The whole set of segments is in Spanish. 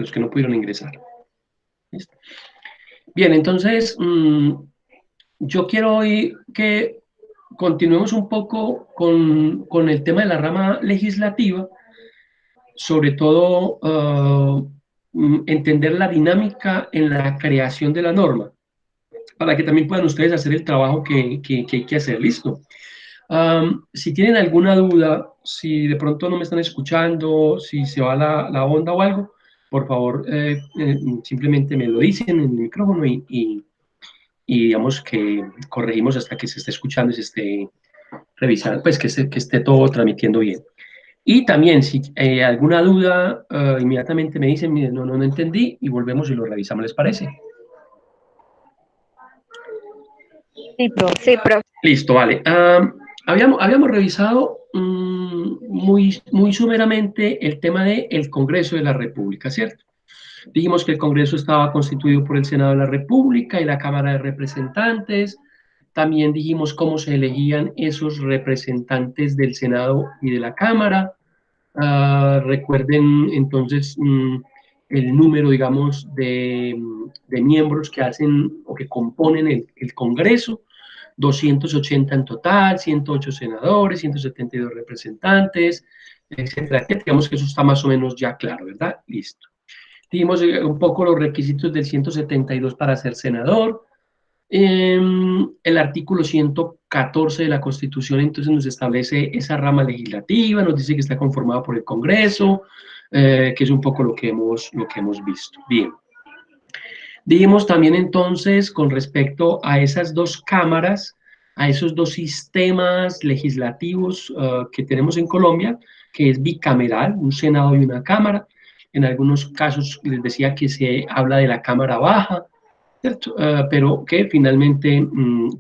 los que no pudieron ingresar. ¿Listo? Bien, entonces, yo quiero hoy que continuemos un poco con el tema de la rama legislativa, sobre todo entender la dinámica en la creación de la norma, para que también puedan ustedes hacer el trabajo que hay que hacer. ¿Listo? Si tienen alguna duda, si de pronto no me están escuchando, si se va la onda o algo, por favor, simplemente me lo dicen en el micrófono y digamos que corregimos hasta que se esté escuchando y se esté revisando, pues que esté todo transmitiendo bien. Y también, si alguna duda, inmediatamente me dicen, miren, no entendí, y volvemos y lo revisamos, ¿les parece? Sí, profe. Sí, profe. Listo, vale. Habíamos revisado muy sumeramente el tema del Congreso de la República, ¿cierto? Dijimos que el Congreso estaba constituido por el Senado de la República y la Cámara de Representantes. También dijimos cómo se elegían esos representantes del Senado y de la Cámara. Recuerden entonces el número, digamos, de miembros que hacen o que componen el Congreso. 280 en total, 108 senadores, 172 representantes, etcétera. Digamos que eso está más o menos ya claro, ¿verdad? Listo. Dijimos un poco los requisitos del 172 para ser senador. El artículo 114 de la Constitución entonces nos establece esa rama legislativa, nos dice que está conformada por el Congreso, que es un poco lo que hemos visto. Bien. Dijimos también entonces con respecto a esas dos cámaras, a esos dos sistemas legislativos que tenemos en Colombia, que es bicameral, un Senado y una Cámara. En algunos casos les decía que se habla de la Cámara Baja, ¿cierto? Pero que finalmente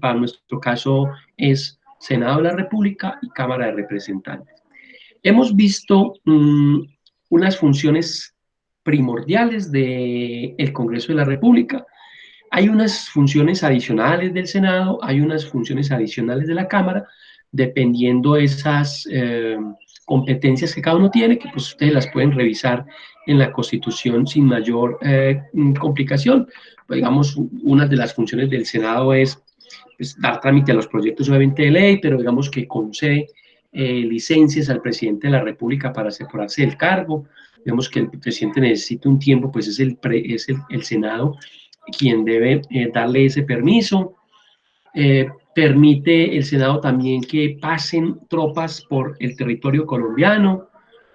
para nuestro caso es Senado de la República y Cámara de Representantes. Hemos visto unas funciones primordiales del Congreso de la República. Hay unas funciones adicionales del Senado, hay unas funciones adicionales de la Cámara, dependiendo de esas competencias que cada uno tiene, que pues ustedes las pueden revisar en la Constitución sin mayor complicación. Pues, digamos, una de las funciones del Senado es pues, dar trámite a los proyectos obviamente de ley, pero digamos que concede licencias al presidente de la República para separarse del cargo. Vemos que el presidente necesita un tiempo, pues es el Senado quien debe darle ese permiso. Permite el Senado también que pasen tropas por el territorio colombiano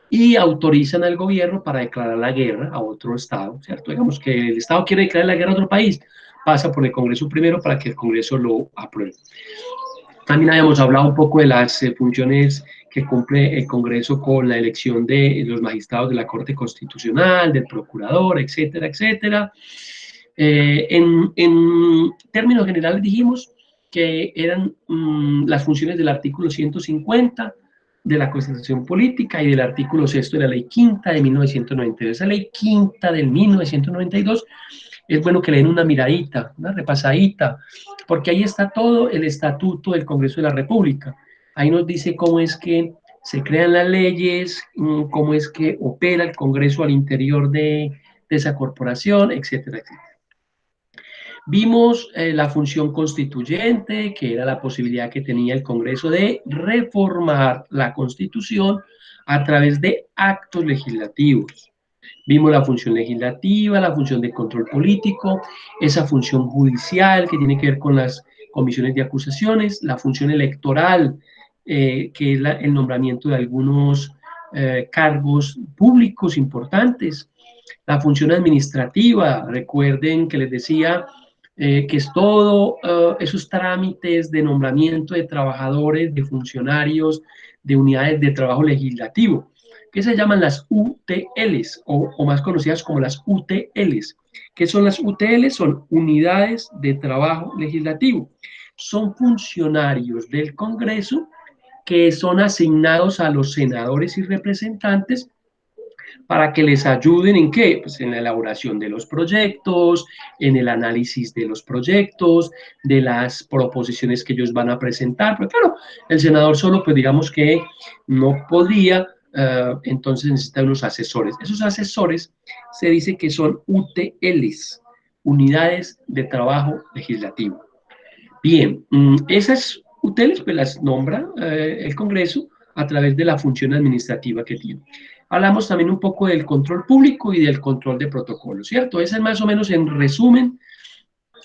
y autorizan al gobierno para declarar la guerra a otro estado, ¿cierto? Digamos que el estado quiere declarar la guerra a otro país, pasa por el Congreso primero para que el Congreso lo apruebe. También habíamos hablado un poco de las funciones que cumple el Congreso con la elección de los magistrados de la Corte Constitucional, del procurador, etcétera, etcétera. En términos generales dijimos que eran las funciones del artículo 150 de la Constitución Política y del artículo 6 de la Ley Quinta de 1992. Esa Ley Quinta del 1992 es bueno que le den una miradita, una repasadita, porque ahí está todo el estatuto del Congreso de la República. Ahí nos dice cómo es que se crean las leyes, cómo es que opera el Congreso al interior de esa corporación, etcétera, etcétera. Vimos la función constituyente, que era la posibilidad que tenía el Congreso de reformar la Constitución a través de actos legislativos. Vimos la función legislativa, la función de control político, esa función judicial que tiene que ver con las comisiones de acusaciones, la función electoral, que es el nombramiento de algunos cargos públicos importantes, la función administrativa, recuerden que les decía que es todo esos trámites de nombramiento de trabajadores, de funcionarios, de unidades de trabajo legislativo, que se llaman las UTLs o más conocidas como las UTLs. ¿Qué son las UTLs? Son unidades de trabajo legislativo. Son funcionarios del Congreso que son asignados a los senadores y representantes para que les ayuden en qué? Pues en la elaboración de los proyectos, en el análisis de los proyectos, de las proposiciones que ellos van a presentar. Pero claro, el senador solo, pues digamos que no podía entonces necesita unos asesores. Esos asesores se dice que son UTLs, Unidades de Trabajo Legislativo. Bien, esas UTLs pues las nombra el Congreso a través de la función administrativa que tiene. Hablamos también un poco del control público y del control de protocolos, ¿cierto? Ese es más o menos en resumen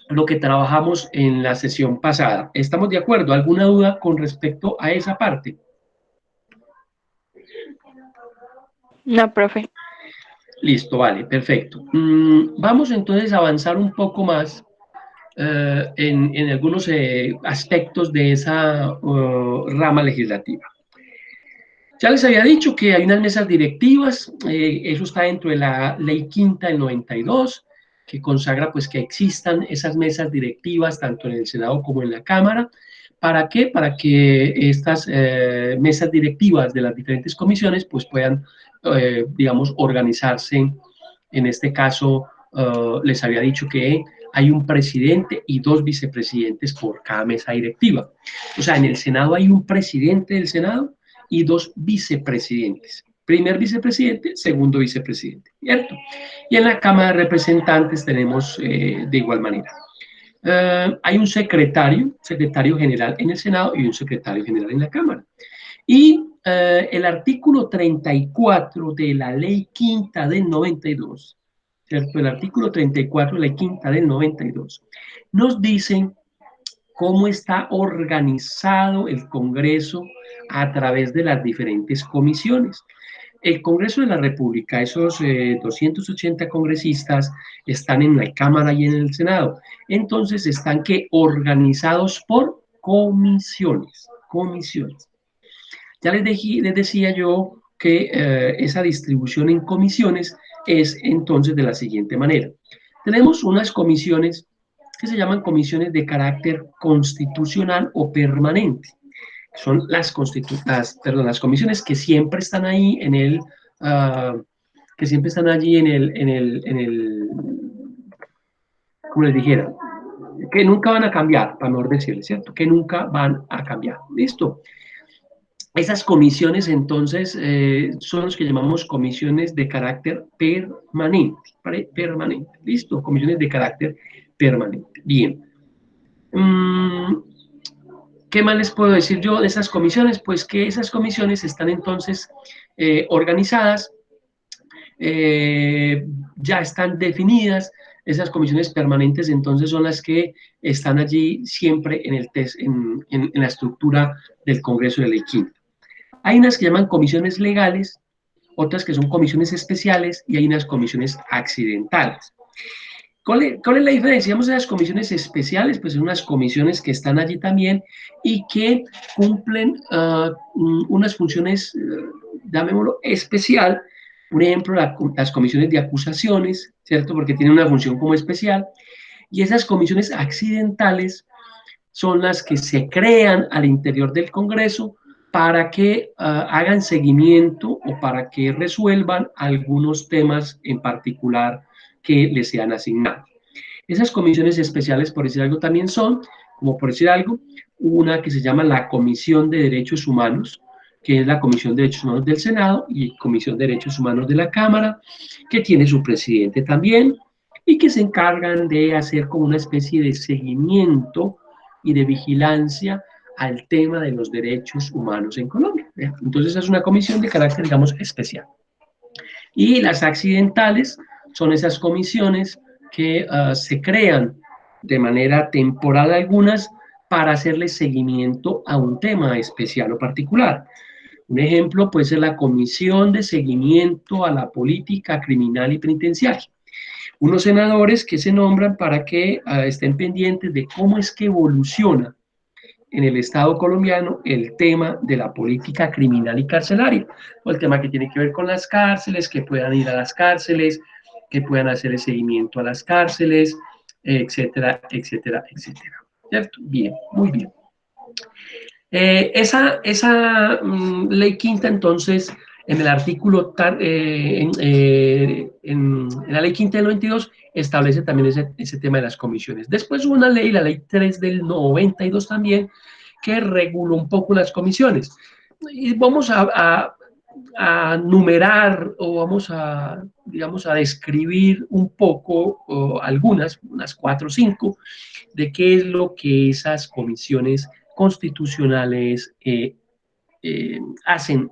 lo que trabajamos en la sesión pasada. ¿Estamos de acuerdo? ¿Alguna duda con respecto a esa parte? No, profe. Listo, vale, perfecto. Vamos entonces a avanzar un poco más en algunos aspectos de esa rama legislativa. Ya les había dicho que hay unas mesas directivas, eso está dentro de la Ley Quinta del 92, que consagra pues que existan esas mesas directivas tanto en el Senado como en la Cámara. ¿Para qué? Para que estas mesas directivas de las diferentes comisiones pues puedan, digamos, organizarse. En este caso, les había dicho que hay un presidente y 2 vicepresidentes por cada mesa directiva. O sea, en el Senado hay un presidente del Senado y 2 vicepresidentes. Primer vicepresidente, segundo vicepresidente, ¿cierto? Y en la Cámara de Representantes tenemos de igual manera. Hay un secretario general en el Senado y un secretario general en la Cámara. Y el artículo 34 de la Ley Quinta del 92, ¿cierto? El artículo 34 de la Ley Quinta del 92 nos dice cómo está organizado el Congreso a través de las diferentes comisiones. El Congreso de la República, esos 280 congresistas están en la Cámara y en el Senado. Entonces están organizados por comisiones. Ya les decía yo que esa distribución en comisiones es entonces de la siguiente manera. Tenemos unas comisiones que se llaman comisiones de carácter constitucional o permanente. Son las comisiones que siempre están ahí en el, que siempre están allí como les dijera, que nunca van a cambiar, para mejor decirles, ¿cierto? Que nunca van a cambiar. ¿Listo? Esas comisiones entonces son los que llamamos comisiones de carácter permanente. Permanente, ¿listo? Comisiones de carácter permanente. Bien. ¿Qué más les puedo decir yo de esas comisiones? Pues que esas comisiones están entonces organizadas, ya están definidas. Esas comisiones permanentes entonces son las que están allí siempre en la estructura del Congreso de Ley Quinta. Hay unas que llaman comisiones legales, otras que son comisiones especiales y hay unas comisiones accidentales. ¿Cuál es la diferencia? Digamos, las comisiones especiales, pues son unas comisiones que están allí también y que cumplen unas funciones, llamémoslo, especial. Por ejemplo, las comisiones de acusaciones, ¿cierto? Porque tienen una función como especial. Y esas comisiones accidentales son las que se crean al interior del Congreso para que hagan seguimiento o para que resuelvan algunos temas en particular que les sean asignados. Esas comisiones especiales, por decir algo, también son, como por decir algo, una que se llama la Comisión de Derechos Humanos, que es la Comisión de Derechos Humanos del Senado y Comisión de Derechos Humanos de la Cámara, que tiene su presidente también y que se encargan de hacer como una especie de seguimiento y de vigilancia al tema de los derechos humanos en Colombia. Entonces es una comisión de carácter, digamos, especial. Y las accidentales son esas comisiones que se crean de manera temporal algunas para hacerle seguimiento a un tema especial o particular. Un ejemplo puede ser la Comisión de Seguimiento a la Política Criminal y Penitenciaria. Unos senadores que se nombran para que estén pendientes de cómo es que evoluciona en el Estado colombiano el tema de la política criminal y carcelaria, o el tema que tiene que ver con las cárceles, que puedan ir a las cárceles, que puedan hacer el seguimiento a las cárceles, etcétera, etcétera, etcétera. ¿Cierto? Bien, muy bien. Esa ley quinta, entonces, en el artículo, en la ley quinta del 92, establece también ese tema de las comisiones. Después hubo una ley, la ley 3 del 92 también, que reguló un poco las comisiones. Y vamos a a numerar o vamos a, digamos, a describir un poco unas 4 o 5, de qué es lo que esas comisiones constitucionales hacen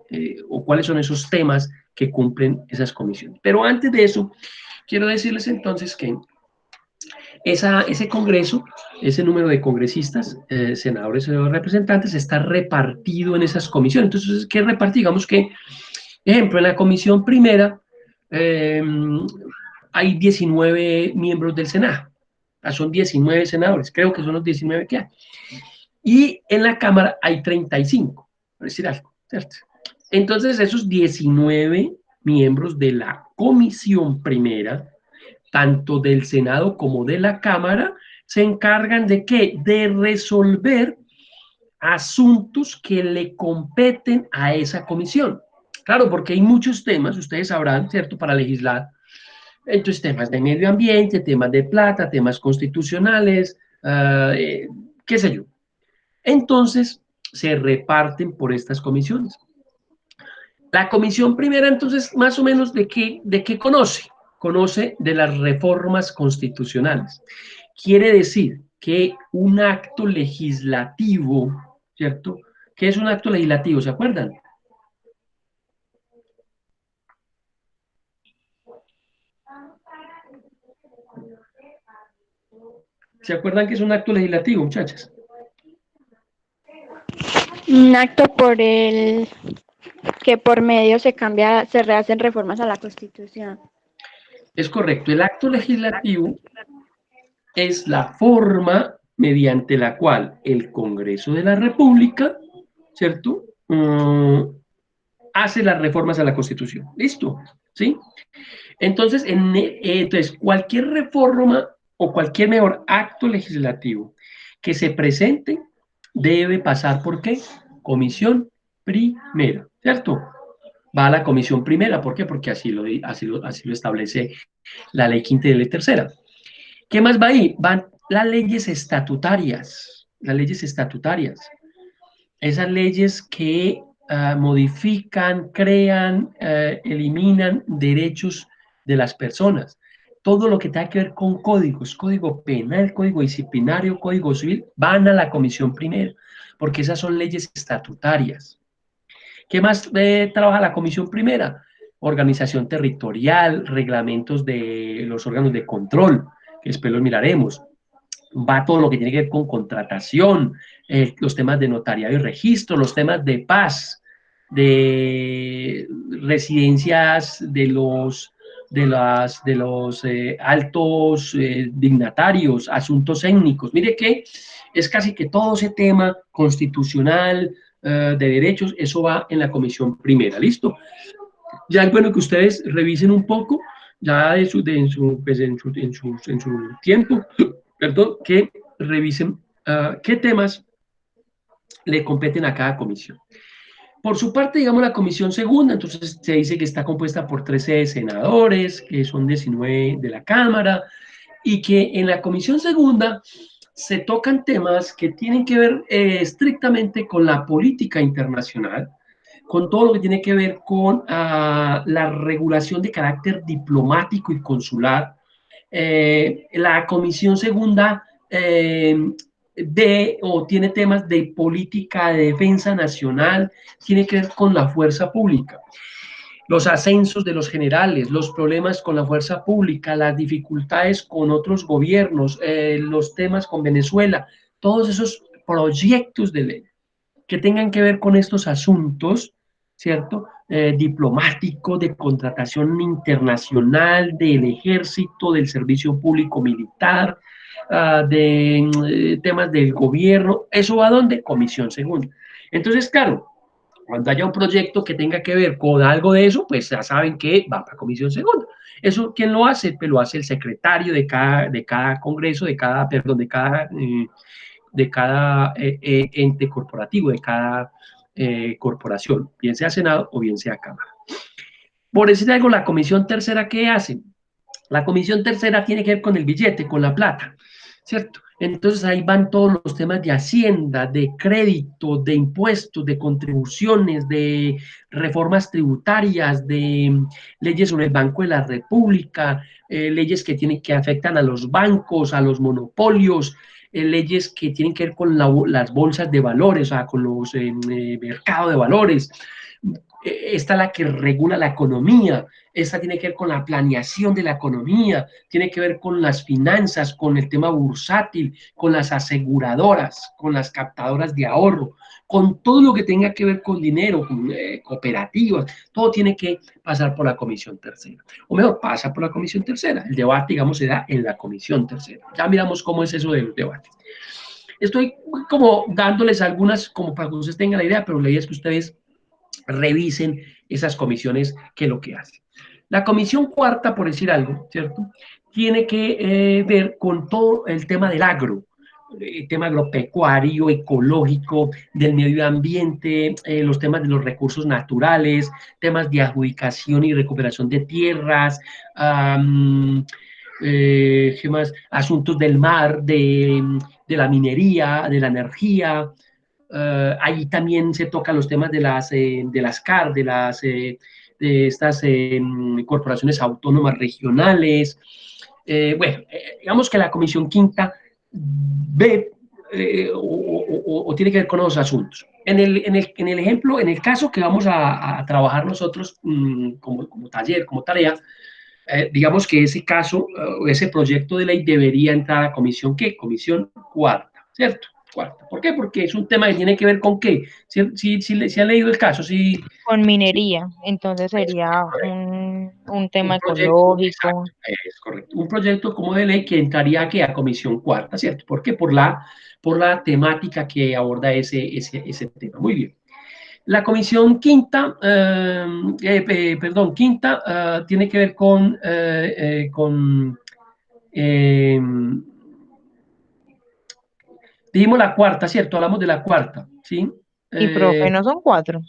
o cuáles son esos temas que cumplen esas comisiones. Pero antes de eso, quiero decirles entonces que ese Congreso, ese número de congresistas, senadores y representantes, está repartido en esas comisiones. Entonces, ¿qué es repartido? Digamos que, ejemplo, en la comisión primera eh, hay 19 miembros del Senado. Son 19 senadores, creo que son los 19 que hay. Y en la Cámara hay 35, por decir algo, ¿cierto? Entonces, esos 19 miembros de la comisión primera, tanto del Senado como de la Cámara, se encargan de qué? De resolver asuntos que le competen a esa comisión. Claro, porque hay muchos temas, ustedes sabrán, ¿cierto?, para legislar. Entonces, temas de medio ambiente, temas de plata, temas constitucionales, qué sé yo. Entonces, se reparten por estas comisiones. La comisión primera, entonces, más o menos, ¿de qué conoce? Conoce de las reformas constitucionales. Quiere decir que un acto legislativo, ¿cierto? ¿Qué es un acto legislativo? ¿Se acuerdan? ¿Se acuerdan que es un acto legislativo, muchachas? Un acto por el que por medio se rehacen reformas a la Constitución. Es correcto. El acto legislativo es la forma mediante la cual el Congreso de la República, ¿cierto? Hace las reformas a la Constitución. ¿Listo? ¿Sí? Entonces, entonces, cualquier reforma o cualquier mejor acto legislativo que se presente debe pasar por qué? Comisión primera, ¿cierto? Va a la comisión primera, ¿por qué? Porque así lo establece la ley quinta y la ley tercera. ¿Qué más va ahí? Van las leyes estatutarias, esas leyes que modifican, crean, eliminan derechos de las personas. Todo lo que tenga que ver con códigos, código penal, código disciplinario, código civil, van a la comisión primera, porque esas son leyes estatutarias. ¿Qué más trabaja la comisión primera? Organización territorial, reglamentos de los órganos de control, que después los miraremos. Va todo lo que tiene que ver con contratación, los temas de notariado y registro, los temas de paz, de residencias de los altos dignatarios, asuntos étnicos. Mire que es casi que todo ese tema constitucional, de derechos, eso va en la comisión primera, ¿listo? Ya es bueno que ustedes revisen un poco, ya en su tiempo, perdón, que revisen qué temas le competen a cada comisión. Por su parte, digamos, la comisión segunda, entonces se dice que está compuesta por 13 senadores, que son 19 de la Cámara, y que en la comisión segunda se tocan temas que tienen que ver estrictamente con la política internacional, con todo lo que tiene que ver con la regulación de carácter diplomático y consular. La comisión segunda tiene temas de política de defensa nacional, tiene que ver con la fuerza pública, los ascensos de los generales, los problemas con la fuerza pública, las dificultades con otros gobiernos, los temas con Venezuela, todos esos proyectos de ley que tengan que ver con estos asuntos, ¿cierto? Diplomático, de contratación internacional, del ejército, del servicio público militar, de temas del gobierno, ¿eso va a dónde? Comisión segunda. Entonces, claro, cuando haya un proyecto que tenga que ver con algo de eso, pues ya saben que va para comisión segunda. ¿Eso quién lo hace? Pues lo hace el secretario de cada congreso, perdón, de cada ente corporativo, de cada corporación, bien sea Senado o bien sea Cámara. Por decir algo, la comisión tercera, ¿qué hace? La comisión tercera tiene que ver con el billete, con la plata, ¿cierto? Entonces ahí van todos los temas de hacienda, de crédito, de impuestos, de contribuciones, de reformas tributarias, de leyes sobre el Banco de la República, leyes que afectan a los bancos, a los monopolios, leyes que tienen que ver con las bolsas de valores, o sea, con los mercados de valores. Esta es la que regula la economía, esta tiene que ver con la planeación de la economía, tiene que ver con las finanzas, con el tema bursátil, con las aseguradoras, con las captadoras de ahorro, con todo lo que tenga que ver con dinero, con cooperativas, todo tiene que pasar por la comisión tercera. O mejor, pasa por la comisión tercera. El debate, digamos, se da en la comisión tercera. Ya miramos cómo es eso de los debates. Estoy como dándoles algunas, como para que ustedes tengan la idea, pero la idea es que ustedes revisen esas comisiones que lo que hacen. La comisión cuarta, por decir algo, ¿cierto? Tiene que ver con todo el tema del agro, el tema agropecuario, ecológico, del medio ambiente, los temas de los recursos naturales, temas de adjudicación y recuperación de tierras, ¿qué más? Asuntos del mar, de la minería, de la energía, ahí también se tocan los temas de las CAR, de estas corporaciones autónomas regionales. Bueno, digamos que la Comisión Quinta ve o tiene que ver con los asuntos. En el ejemplo, en el caso que vamos a trabajar nosotros como taller, como tarea, digamos que ese caso, ese proyecto de ley debería entrar a comisión, ¿qué? Comisión cuarta, ¿cierto? Cuarta. ¿Por qué? Porque es un tema que tiene que ver con qué. Si han leído el caso, si, Con si minería, entonces es sería correcto. un tema Un proyecto, ecológico. exacto, es correcto. Un proyecto como de ley que entraría aquí a comisión cuarta, ¿cierto? ¿Por qué? Por la temática que aborda ese tema. Muy bien. La comisión quinta, quinta, tiene que ver eh, dijimos la cuarta, ¿cierto? Hablamos de la cuarta, ¿sí? Y profe, no son cuatro.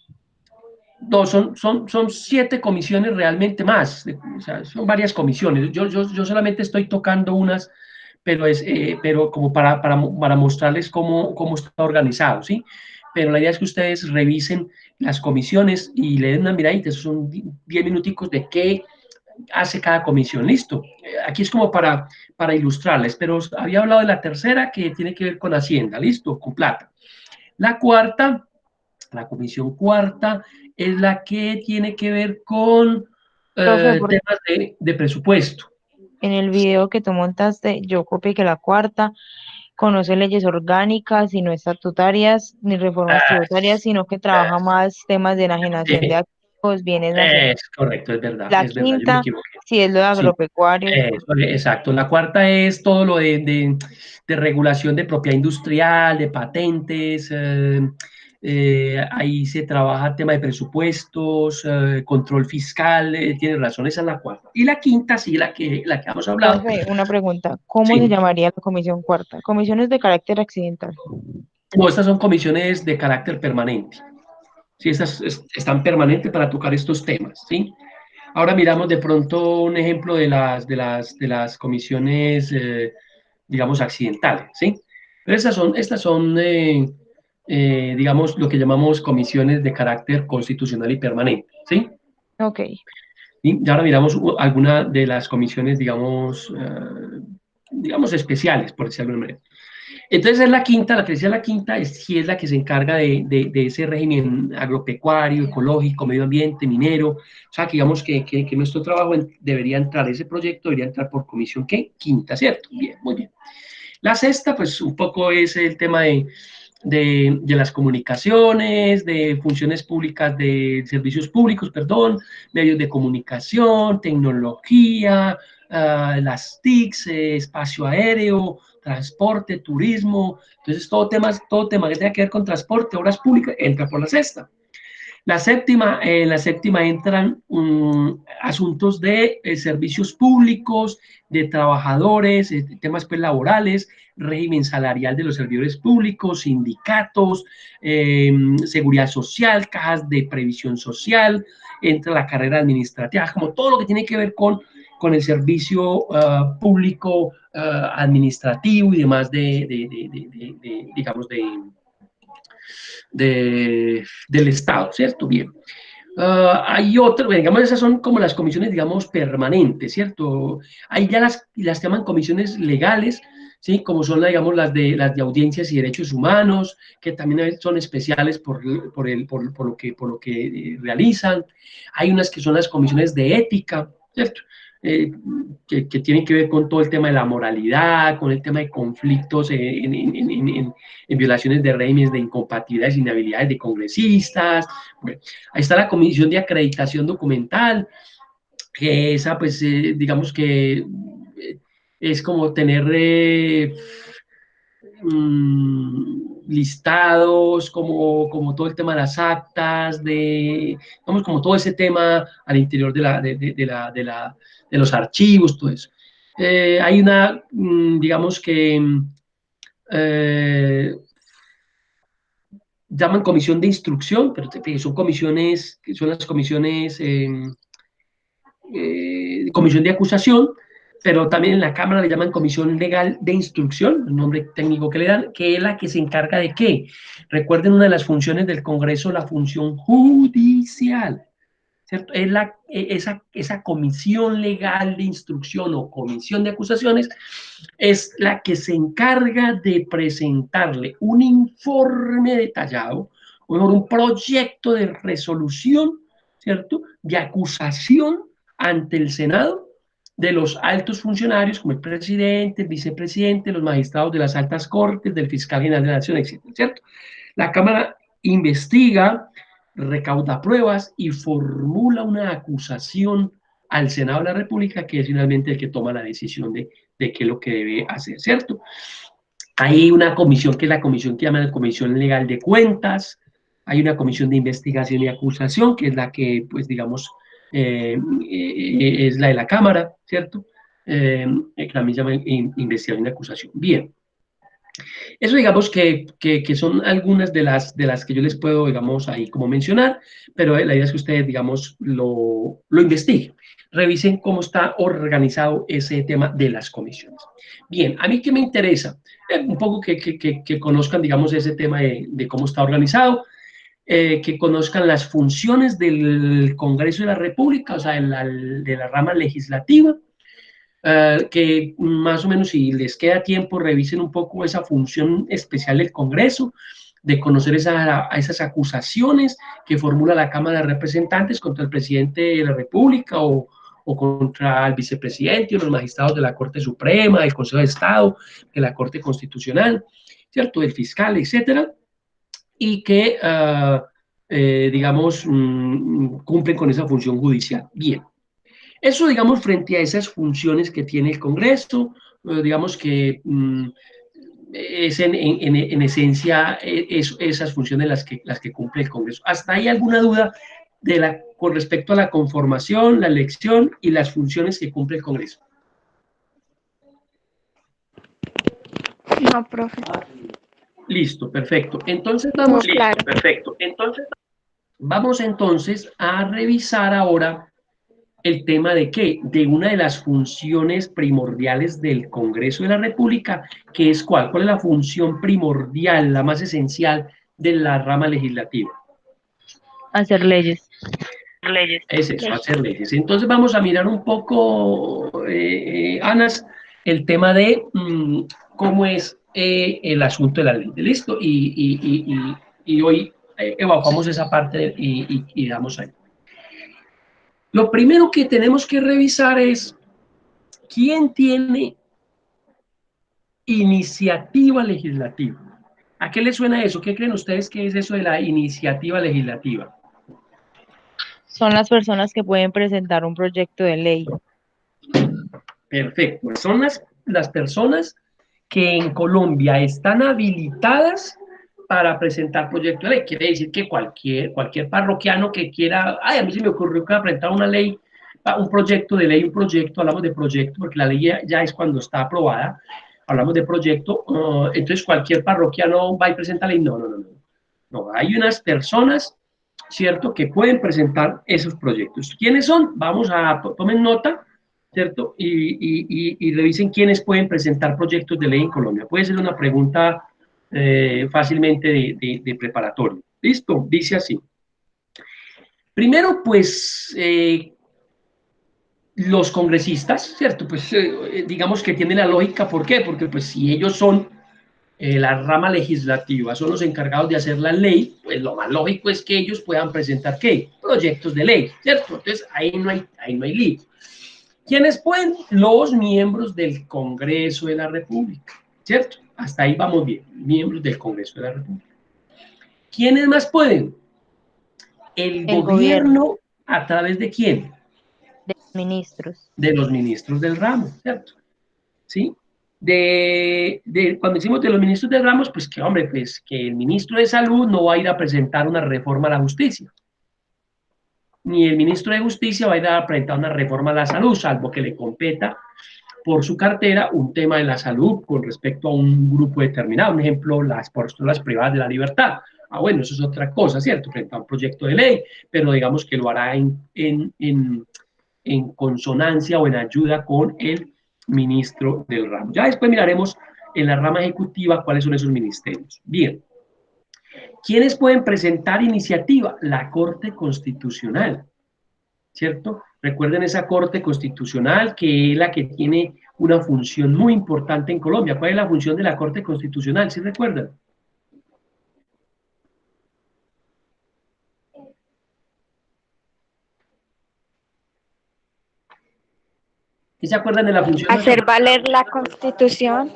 No, son 7 comisiones realmente más, o sea, son varias comisiones. Yo solamente estoy tocando unas, pero como para mostrarles cómo está organizado, ¿sí? Pero la idea es que ustedes revisen las comisiones y le den una miradita, esos son 10 minuticos de qué hace cada comisión, listo. Aquí es como para ilustrarles, pero había hablado de la tercera que tiene que ver con Hacienda, listo, con plata. La cuarta, la comisión cuarta, es la que tiene que ver con Profe, temas de presupuesto. en el video que tú montaste, yo copié que la cuarta conoce leyes orgánicas y no estatutarias ni reformas Ah, tributarias, sino que trabaja más temas de enajenación de activos, bienes nacionales. es correcto, La es verdad, yo me quinta, equivoqué. sí es lo de Sí, agropecuario. exacto. La cuarta es todo lo de regulación de propiedad industrial, de patentes. Ahí se trabaja el tema de presupuestos, control fiscal. Tiene razón, esa es la cuarta. Y la quinta, sí, la que hemos hablado. Profe, una pregunta, ¿cómo se Sí, llamaría la comisión cuarta? Comisiones de carácter accidental. no, estas son comisiones de carácter permanente. Sí, estas están permanentes para tocar estos temas, ¿sí? Ahora miramos de pronto un ejemplo de las comisiones, digamos, accidentales, ¿sí? Pero estas son, digamos, lo que llamamos comisiones de carácter constitucional y permanente, ¿sí? Ok. Y ahora miramos alguna de las comisiones, digamos, especiales, por decirlo de alguna manera. Entonces es la quinta, la que decía la quinta, sí es la que se encarga de ese régimen agropecuario, ecológico, medio ambiente, minero. O sea, que digamos que nuestro trabajo debería entrar, ese proyecto debería entrar por comisión, ¿qué? Quinta, ¿cierto? Bien, muy bien. La sexta, pues un poco es el tema de las comunicaciones, de funciones públicas, de servicios públicos, perdón, medios de comunicación, tecnología, las TICs, espacio aéreo, transporte, turismo. Entonces, todo tema que tenga que ver con transporte, obras públicas, entra por la sexta. En la séptima entran asuntos de servicios públicos, de trabajadores, temas pues, laborales, régimen salarial de los servidores públicos, sindicatos, seguridad social, cajas de previsión social, entra la carrera administrativa, como todo lo que tiene que ver con con el servicio público administrativo y demás digamos, del Estado, ¿cierto? Bien. Hay otras, digamos, esas son como las comisiones, digamos, permanentes, ¿cierto? Ahí ya las llaman comisiones legales, ¿sí? Como son, digamos, las de audiencias y derechos humanos, que también son especiales por lo que realizan. Hay unas que son las comisiones de ética, ¿cierto? Que tienen que ver con todo el tema de la moralidad, con el tema de conflictos en violaciones de regímenes de incompatibilidades e inhabilidades de congresistas. Bueno, ahí está la comisión de acreditación documental, que esa, pues, digamos que es como tener listados, como todo el tema de las actas, digamos, como todo ese tema al interior de los archivos, todo eso. Hay una, digamos que, llaman comisión de instrucción, pero son comisiones, son las comisiones, comisión de acusación, pero también en la Cámara le llaman comisión legal de instrucción, el nombre técnico que le dan, que es la que se encarga de qué. Recuerden una de las funciones del Congreso, la función judicial, ¿cierto? Es esa comisión legal de instrucción o comisión de acusaciones es la que se encarga de presentarle un informe detallado, o mejor, un proyecto de resolución, ¿cierto?, de acusación ante el Senado de los altos funcionarios, como el presidente, el vicepresidente, los magistrados de las altas cortes, del fiscal general de la Nación, etc., ¿cierto? La Cámara investiga, recauda pruebas y formula una acusación al Senado de la República, que es finalmente el que toma la decisión de qué es lo que debe hacer, ¿cierto? Hay una comisión que es la comisión que llaman la Comisión Legal de Cuentas, hay una comisión de investigación y acusación, que es la que, pues, digamos, es la de la Cámara, ¿cierto? Que también se llama investigación y acusación. Bien. Eso, digamos que son algunas de las que yo les puedo, digamos, ahí como mencionar, pero la idea es que ustedes, digamos, lo investiguen, revisen cómo está organizado ese tema de las comisiones. Bien, a mí que me interesa, un poco que conozcan, digamos, ese tema de cómo está organizado, que conozcan las funciones del Congreso de la República, o sea, de la rama legislativa, que más o menos, si les queda tiempo, revisen un poco esa función especial del Congreso, de conocer esas acusaciones que formula la Cámara de Representantes contra el presidente de la República o contra el vicepresidente o los magistrados de la Corte Suprema, del Consejo de Estado, de la Corte Constitucional, ¿cierto?, del fiscal, etcétera, y que, digamos, cumplen con esa función judicial. Bien. Eso, digamos, frente a esas funciones que tiene el Congreso, digamos que es en esencia esas funciones las que cumple el Congreso. ¿Hasta hay alguna duda con respecto a la conformación, la elección y las funciones que cumple el Congreso? No, profe. Listo, perfecto. Entonces Todo claro. Vamos entonces a revisar ahora el tema de qué, de una de las funciones primordiales del Congreso de la República, que es ¿cuál? ¿Cuál es la función primordial, la más esencial de la rama legislativa? Hacer leyes. Es eso, hacer leyes. Entonces vamos a mirar un poco, Anas, el tema de cómo es el asunto de la ley. ¿Listo? Y hoy evacuamos esa parte y damos ahí. Lo primero que tenemos que revisar es quién tiene iniciativa legislativa. ¿A qué les suena eso? ¿Qué creen ustedes que es eso de la iniciativa legislativa? Son las personas que pueden presentar un proyecto de ley. Perfecto. Son las personas que en Colombia están habilitadas para presentar proyectos de ley. Quiere decir que cualquier parroquiano que quiera, a mí se me ocurrió que presentar una ley, un proyecto de ley, hablamos de proyecto, porque la ley ya es cuando está aprobada, hablamos de proyecto, entonces cualquier parroquiano va y presenta ley. No, hay unas personas, ¿cierto?, que pueden presentar esos proyectos. ¿Quiénes son? Tomen nota, ¿cierto? Y revisen quiénes pueden presentar proyectos de ley en Colombia. Puede ser una pregunta fácilmente de preparatorio. ¿Listo? Dice así. Primero, pues, los congresistas, ¿cierto? Pues digamos que tiene la lógica, ¿por qué? Porque pues si ellos son la rama legislativa, son los encargados de hacer la ley, pues lo más lógico es que ellos puedan presentar, ¿qué? Proyectos de ley, ¿cierto? Entonces ahí no hay lío. ¿Quiénes pueden? Los miembros del Congreso de la República, ¿cierto? Hasta ahí vamos bien, miembros del Congreso de la República. ¿Quiénes más pueden? El gobierno, ¿a través de quién? De ministros. De los ministros del ramo, ¿cierto? ¿Sí? Cuando decimos de los ministros del ramo, pues que, hombre, pues que el ministro de Salud no va a ir a presentar una reforma a la justicia, ni el ministro de Justicia va a ir a presentar una reforma a la salud, salvo que le competa por su cartera un tema de la salud con respecto a un grupo determinado, un ejemplo, las posturas privadas de la libertad. Ah, bueno, eso es otra cosa, ¿cierto? Frente a un proyecto de ley, pero digamos que lo hará en consonancia o en ayuda con el ministro del ramo. Ya después miraremos en la rama ejecutiva cuáles son esos ministerios. Bien. ¿Quiénes pueden presentar iniciativa? La Corte Constitucional, ¿cierto? Recuerden esa Corte Constitucional que es la que tiene una función muy importante en Colombia. ¿Cuál es la función de la Corte Constitucional? ¿Sí recuerdan? ¿Sí se acuerdan de la función? Hacer valer la Constitución.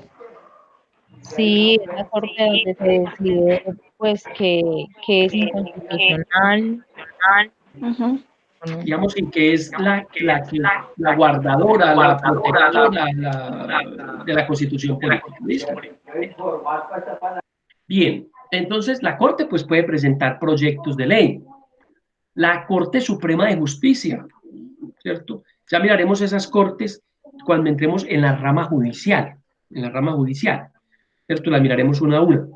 Sí, es la corte donde se decide, pues, que es inconstitucional. Ujú. Digamos que es la guardadora, la protectora de la Constitución política. ¿Listo? Bien, entonces la Corte pues, puede presentar proyectos de ley. La Corte Suprema de Justicia, ¿cierto? Ya miraremos esas cortes cuando entremos en la rama judicial, ¿cierto? Las miraremos una a una.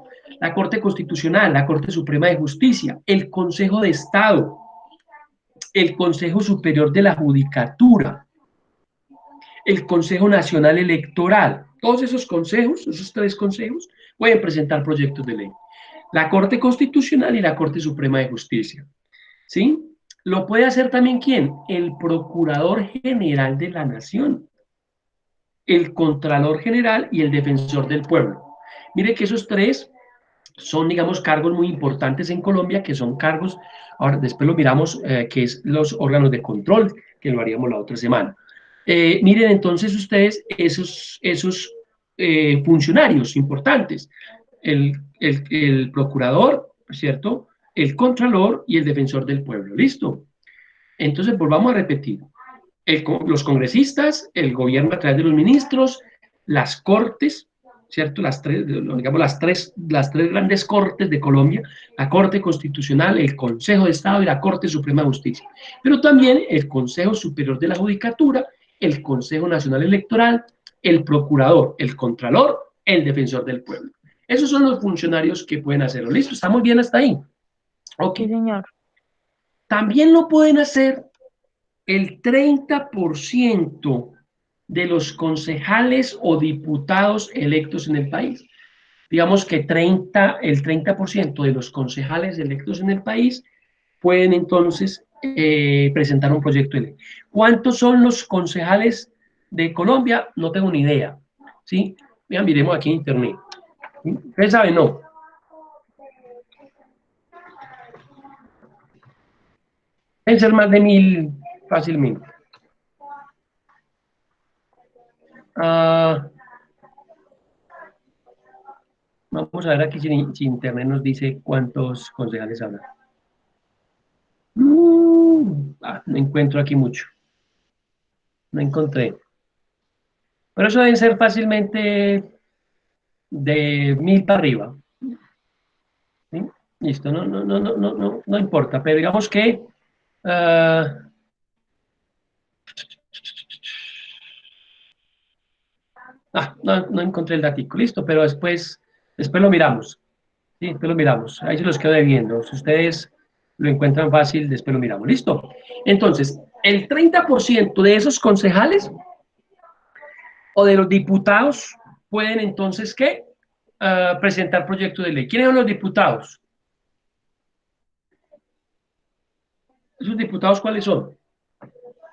La Corte Constitucional, la Corte Suprema de Justicia, el Consejo de Estado, el Consejo Superior de la Judicatura, el Consejo Nacional Electoral. Todos esos consejos, esos tres consejos, pueden presentar proyectos de ley. La Corte Constitucional y la Corte Suprema de Justicia. ¿Sí? Lo puede hacer también ¿quién? El Procurador General de la Nación, el Contralor General y el Defensor del Pueblo. Mire que esos tres son, digamos, cargos muy importantes en Colombia, que son cargos, ahora después lo miramos, que es los órganos de control, que lo haríamos la otra semana. Miren entonces ustedes esos funcionarios importantes, el procurador, ¿cierto? El contralor y el defensor del pueblo, ¿listo? Entonces volvamos a repetir, los congresistas, el gobierno a través de los ministros, las cortes, ¿cierto? Digamos, las tres grandes cortes de Colombia, la Corte Constitucional, el Consejo de Estado y la Corte Suprema de Justicia, pero también el Consejo Superior de la Judicatura, el Consejo Nacional Electoral, el Procurador, el Contralor, el Defensor del Pueblo. Esos son los funcionarios que pueden hacerlo. ¿Listo? ¿Estamos bien hasta ahí? Ok. Sí, señor. También lo pueden hacer el 30% de los concejales o diputados electos en el país. Digamos que el 30% de los concejales electos en el país pueden entonces presentar un proyecto de ley. ¿Cuántos son los concejales de Colombia? No tengo ni idea. ¿Sí? Vean, miremos aquí en internet. ¿Ustedes saben? No. Deben ser más de 1000 fácilmente. Vamos a ver aquí si internet nos dice cuántos concejales habrá. No encuentro aquí mucho. No encontré. Pero eso deben ser fácilmente de 1000 para arriba. ¿Sí? Listo, no importa. Pero digamos que no encontré el datico. Listo, pero después lo miramos. Sí, después lo miramos. Ahí se los quedo debiendo. Si ustedes lo encuentran fácil, después lo miramos. ¿Listo? Entonces, el 30% de esos concejales o de los diputados pueden entonces, ¿qué? Presentar proyectos de ley. ¿Quiénes son los diputados? ¿Esos diputados cuáles son?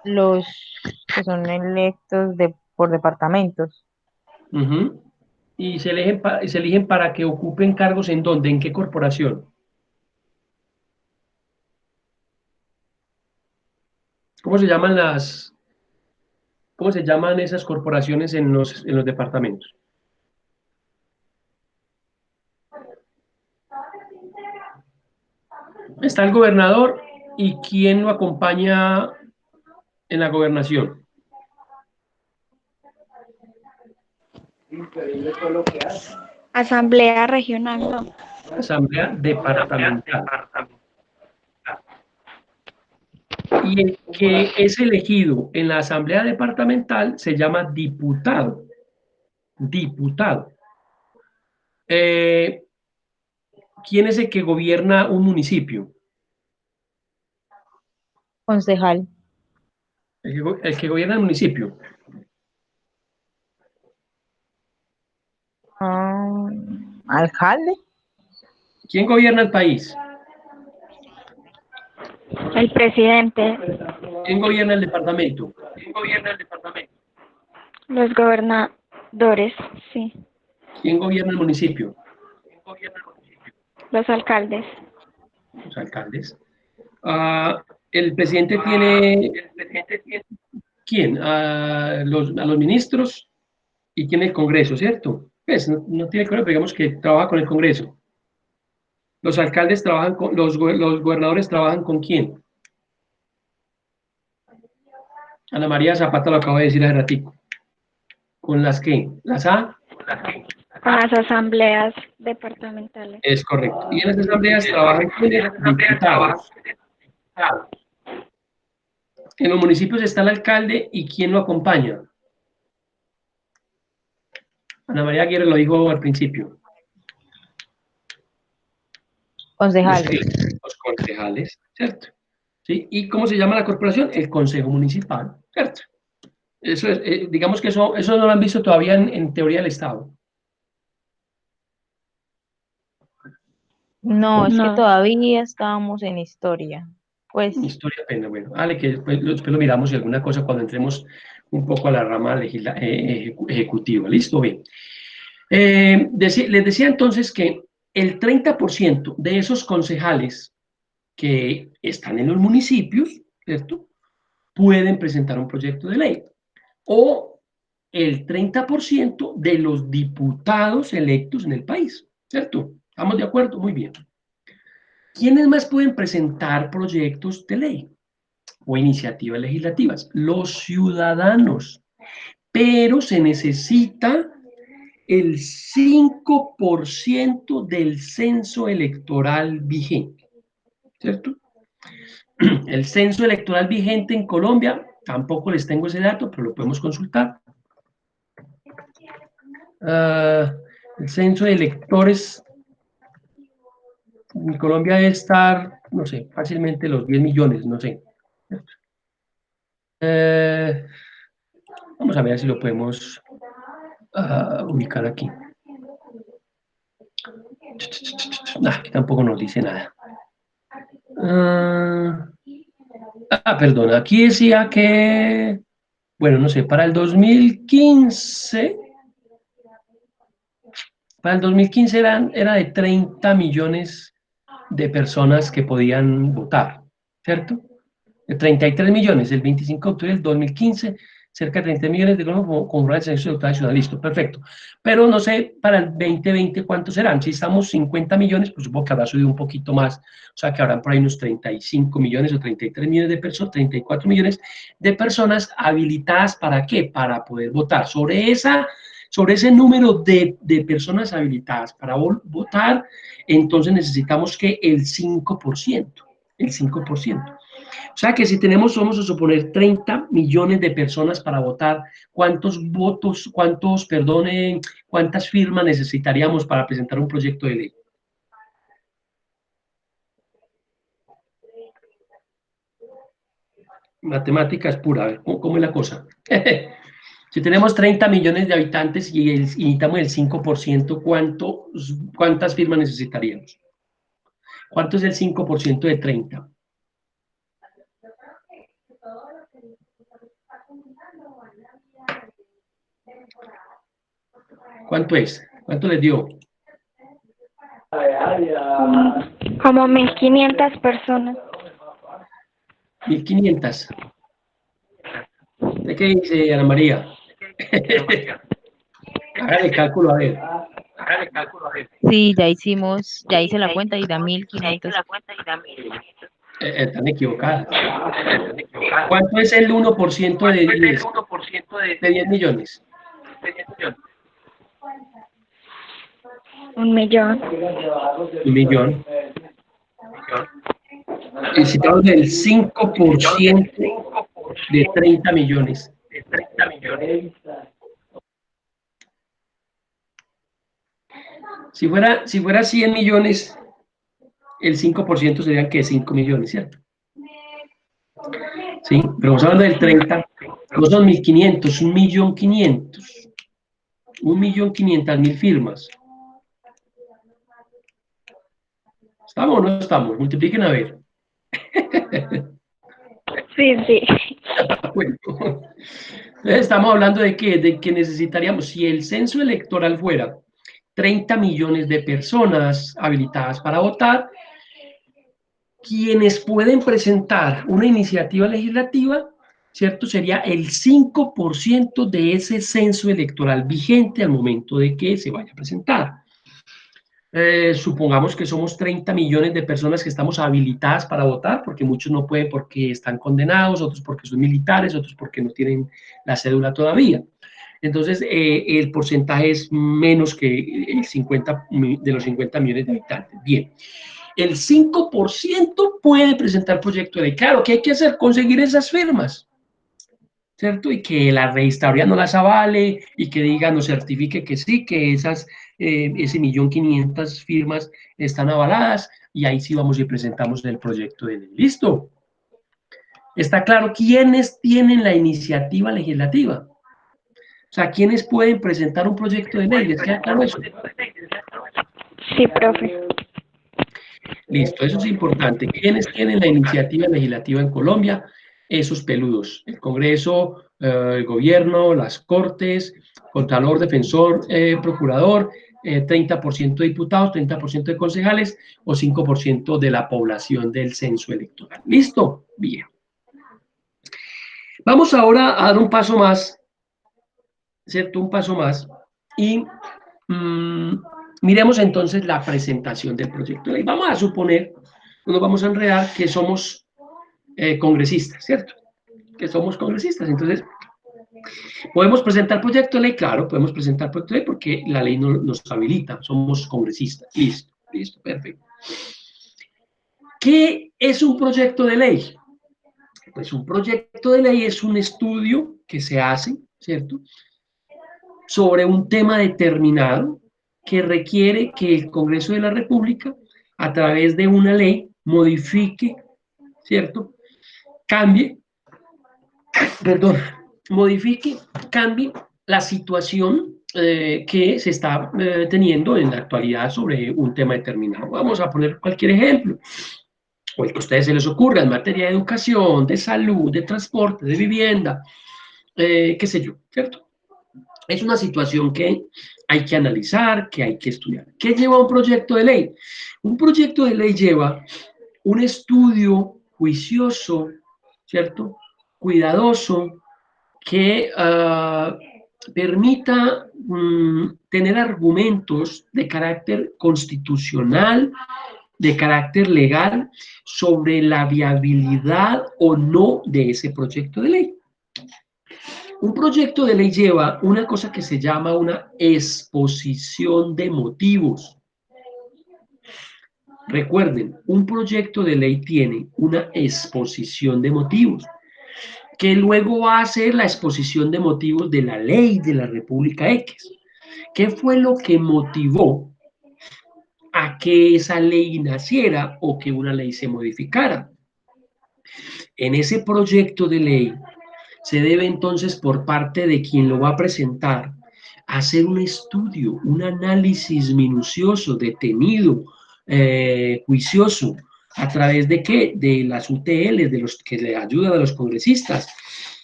Los que son electos por departamentos. Uh-huh. Y se eligen para que ocupen cargos ¿en dónde? ¿En qué corporación? ¿Cómo se llaman cómo se llaman esas corporaciones en los departamentos? Está el gobernador y quién lo acompaña en la gobernación. Asamblea regional, no. Asamblea departamental. Y el que es elegido en la asamblea departamental se llama diputado. Diputado. ¿Quién es el que gobierna un municipio? Concejal. El que gobierna el municipio. Ah, alcalde. ¿Quién gobierna el país? El presidente, ¿Quién gobierna el departamento? los gobernadores, sí, ¿Quién gobierna el municipio? los alcaldes, Los alcaldes. El presidente tiene, ¿quién? A los ministros y tiene el Congreso, ¿cierto? Pues no tiene Congreso, pero digamos que trabaja con el Congreso. Los alcaldes trabajan con, los gobernadores trabajan con quién? Ana María Zapata lo acaba de decir hace ratico. ¿Con las qué? ¿Las A? con las asambleas departamentales. Es correcto. Y en las asambleas trabajan ¿quiénes? Diputados. En los municipios está el alcalde y ¿quién lo acompaña? Ana María Aguirre lo dijo al principio. Concejales. Los concejales, ¿cierto? ¿Sí? ¿Y cómo se llama la corporación? El Consejo Municipal, ¿cierto? Eso es, digamos que eso no lo han visto todavía en teoría del Estado. No, es que No, todavía estábamos en historia. Pues Historia apenas, bueno, vale, que después lo miramos y alguna cosa cuando entremos un poco a la rama ejecutiva. ¿Listo? Bien. Les decía entonces que el 30% de esos concejales que están en los municipios, ¿cierto? Pueden presentar un proyecto de ley. O el 30% de los diputados electos en el país, ¿cierto? ¿Estamos de acuerdo? Muy bien. ¿Quiénes más pueden presentar proyectos de ley o iniciativas legislativas? Los ciudadanos. Pero se necesita el 5% del censo electoral vigente, ¿cierto? El censo electoral vigente en Colombia, tampoco les tengo ese dato, pero lo podemos consultar. El censo de electores en Colombia debe estar, no sé, fácilmente los 10 millones, no sé. Vamos a ver si lo podemos ubicar aquí. Aquí tampoco nos dice nada. Perdón, aquí decía que, bueno, no sé, para el 2015 era de 30 millones de personas que podían votar, ¿cierto? De 33 millones, el 25 de octubre del 2015, cerca de 30 millones de colombianos con el censo electoral ciudadano, listo, perfecto. Pero no sé para el 2020 cuántos serán. Si estamos 50 millones, pues supongo que habrá subido un poquito más, o sea que habrán por ahí unos 35 millones o 33 millones de personas, 34 millones de personas habilitadas ¿para qué? Para poder votar. Sobre ese número de personas habilitadas para votar, entonces necesitamos que el 5%, el 5%. O sea que si tenemos, vamos a suponer, 30 millones de personas para votar, cuántas firmas necesitaríamos para presentar un proyecto de ley? Matemáticas pura, a ver, ¿cómo es la cosa? Si tenemos 30 millones de habitantes y necesitamos el 5%, ¿cuántas firmas necesitaríamos? ¿Cuánto es el 5% de 30? ¿Cuánto es? ¿Cuánto les dio? Como 1500 personas. 1500. ¿De qué dice Ana María? Hágale cálculo a ver. Sí, ya hice la cuenta y da 1500. Están equivocadas. ¿Cuánto es el 1% de 10? De 10 millones. 1.000.000. 1.000.000. Necesitamos el 5% de 30 millones. Si fuera 100 millones, el 5% serían que 5 millones, ¿cierto? Sí, pero vamos hablando del 30, no son 1.500, 1.500.000. 1.500.000 firmas. ¿Estamos o no estamos? Multipliquen a ver. Sí, sí. Bueno, entonces estamos hablando de qué, de que necesitaríamos, si el censo electoral fuera 30 millones de personas habilitadas para votar, quienes pueden presentar una iniciativa legislativa, ¿cierto? Sería el 5% de ese censo electoral vigente al momento de que se vaya a presentar. Supongamos que somos 30 millones de personas que estamos habilitadas para votar, porque muchos no pueden porque están condenados, otros porque son militares, otros porque no tienen la cédula todavía. Entonces, el porcentaje es menos que el 50 de los 50 millones de habitantes. Bien, el 5% puede presentar proyecto de ley. Claro, ¿qué hay que hacer? Conseguir esas firmas, ¿cierto? Y que la registraduría no las avale y que diga, nos certifique que sí, que ese 1.500.000 firmas están avaladas y ahí sí vamos y presentamos el proyecto de ley. ¿Listo? Está claro quiénes tienen la iniciativa legislativa. O sea, ¿quiénes pueden presentar un proyecto de ley? ¿Les queda claro eso? Sí, profe. Listo, eso es importante. ¿Quiénes tienen la iniciativa legislativa en Colombia? Esos peludos. El Congreso, el gobierno, las cortes, contralor, defensor, procurador, 30% de diputados, 30% de concejales o 5% de la población del censo electoral. ¿Listo? Bien. Vamos ahora a dar un paso más, ¿cierto? Un paso más y miremos entonces la presentación del proyecto de ley. Vamos a suponer, no nos vamos a enredar, que somos congresistas, ¿cierto? Que somos congresistas. Entonces, ¿podemos presentar proyecto de ley? Claro, podemos presentar proyecto de ley porque la ley nos habilita, somos congresistas. Listo, listo, perfecto. ¿Qué es un proyecto de ley? Pues un proyecto de ley es un estudio que se hace, ¿cierto?, sobre un tema determinado que requiere que el Congreso de la República, a través de una ley, modifique, ¿cierto?, cambie, perdón, modifique, cambie la situación que se está teniendo en la actualidad sobre un tema determinado. Vamos a poner cualquier ejemplo, o el que a ustedes se les ocurra, en materia de educación, de salud, de transporte, de vivienda, qué sé yo, ¿cierto? Es una situación que hay que analizar, que hay que estudiar. ¿Qué lleva un proyecto de ley? Un proyecto de ley lleva un estudio juicioso, ¿cierto?, cuidadoso, que permita tener argumentos de carácter constitucional, de carácter legal, sobre la viabilidad o no de ese proyecto de ley. Un proyecto de ley lleva una cosa que se llama una exposición de motivos. Recuerden, un proyecto de ley tiene una exposición de motivos, que luego va a ser la exposición de motivos de la ley de la República X. ¿Qué fue lo que motivó a que esa ley naciera o que una ley se modificara? En ese proyecto de ley se debe entonces por parte de quien lo va a presentar hacer un estudio, un análisis minucioso, detenido, juicioso, ¿a través de qué? De las UTL, de los que le ayudan a los congresistas.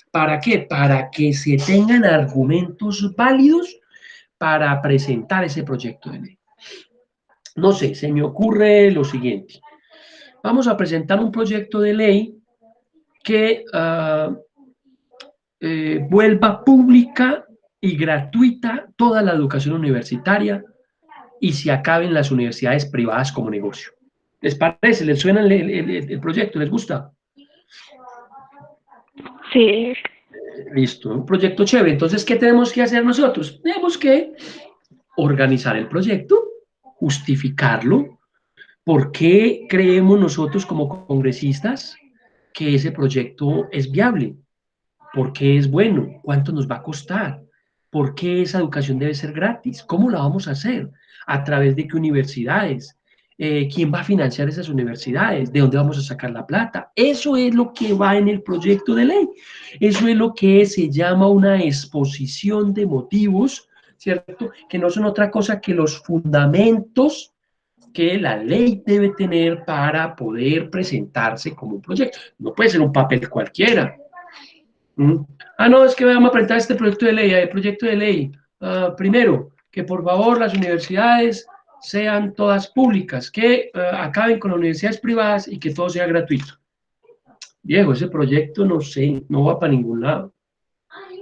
¿Para qué? Para que se tengan argumentos válidos para presentar ese proyecto de ley. No sé, se me ocurre lo siguiente. Vamos a presentar un proyecto de ley que vuelva pública y gratuita toda la educación universitaria y se acaben las universidades privadas como negocio. ¿Les parece? ¿Les suena el proyecto? ¿Les gusta? Sí. Listo, un proyecto chévere. Entonces, ¿qué tenemos que hacer nosotros? Tenemos que organizar el proyecto, justificarlo. ¿Por qué creemos nosotros como congresistas que ese proyecto es viable? ¿Por qué es bueno? ¿Cuánto nos va a costar? ¿Por qué esa educación debe ser gratis? ¿Cómo la vamos a hacer? ¿A través de qué universidades? ¿Quién va a financiar esas universidades? ¿De dónde vamos a sacar la plata? Eso es lo que va en el proyecto de ley. Eso es lo que se llama una exposición de motivos, ¿cierto? Que no son otra cosa que los fundamentos que la ley debe tener para poder presentarse como un proyecto. No puede ser un papel cualquiera. Ah, no, es que vamos a presentar este proyecto de ley. El proyecto de ley, primero, que por favor las universidades sean todas públicas, que acaben con las universidades privadas y que todo sea gratuito. Viejo, ese proyecto no sé, no va para ningún lado.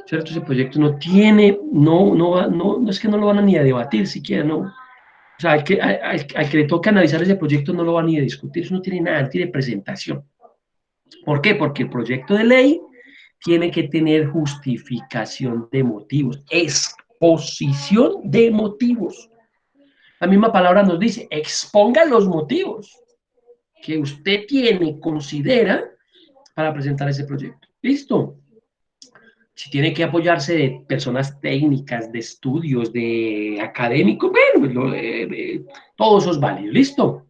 ¿Cierto? Ese proyecto no tiene, no es que no lo van a ni a debatir siquiera, no. O sea, al que le toca analizar ese proyecto no lo va ni a discutir, eso no tiene nada, no tiene presentación. ¿Por qué? Porque el proyecto de ley tiene que tener justificación de motivos, exposición de motivos. La misma palabra nos dice, exponga los motivos que usted tiene, considera, para presentar ese proyecto. ¿Listo? Si tiene que apoyarse de personas técnicas, de estudios, de académicos, bueno, pues todo eso es válido. ¿Listo?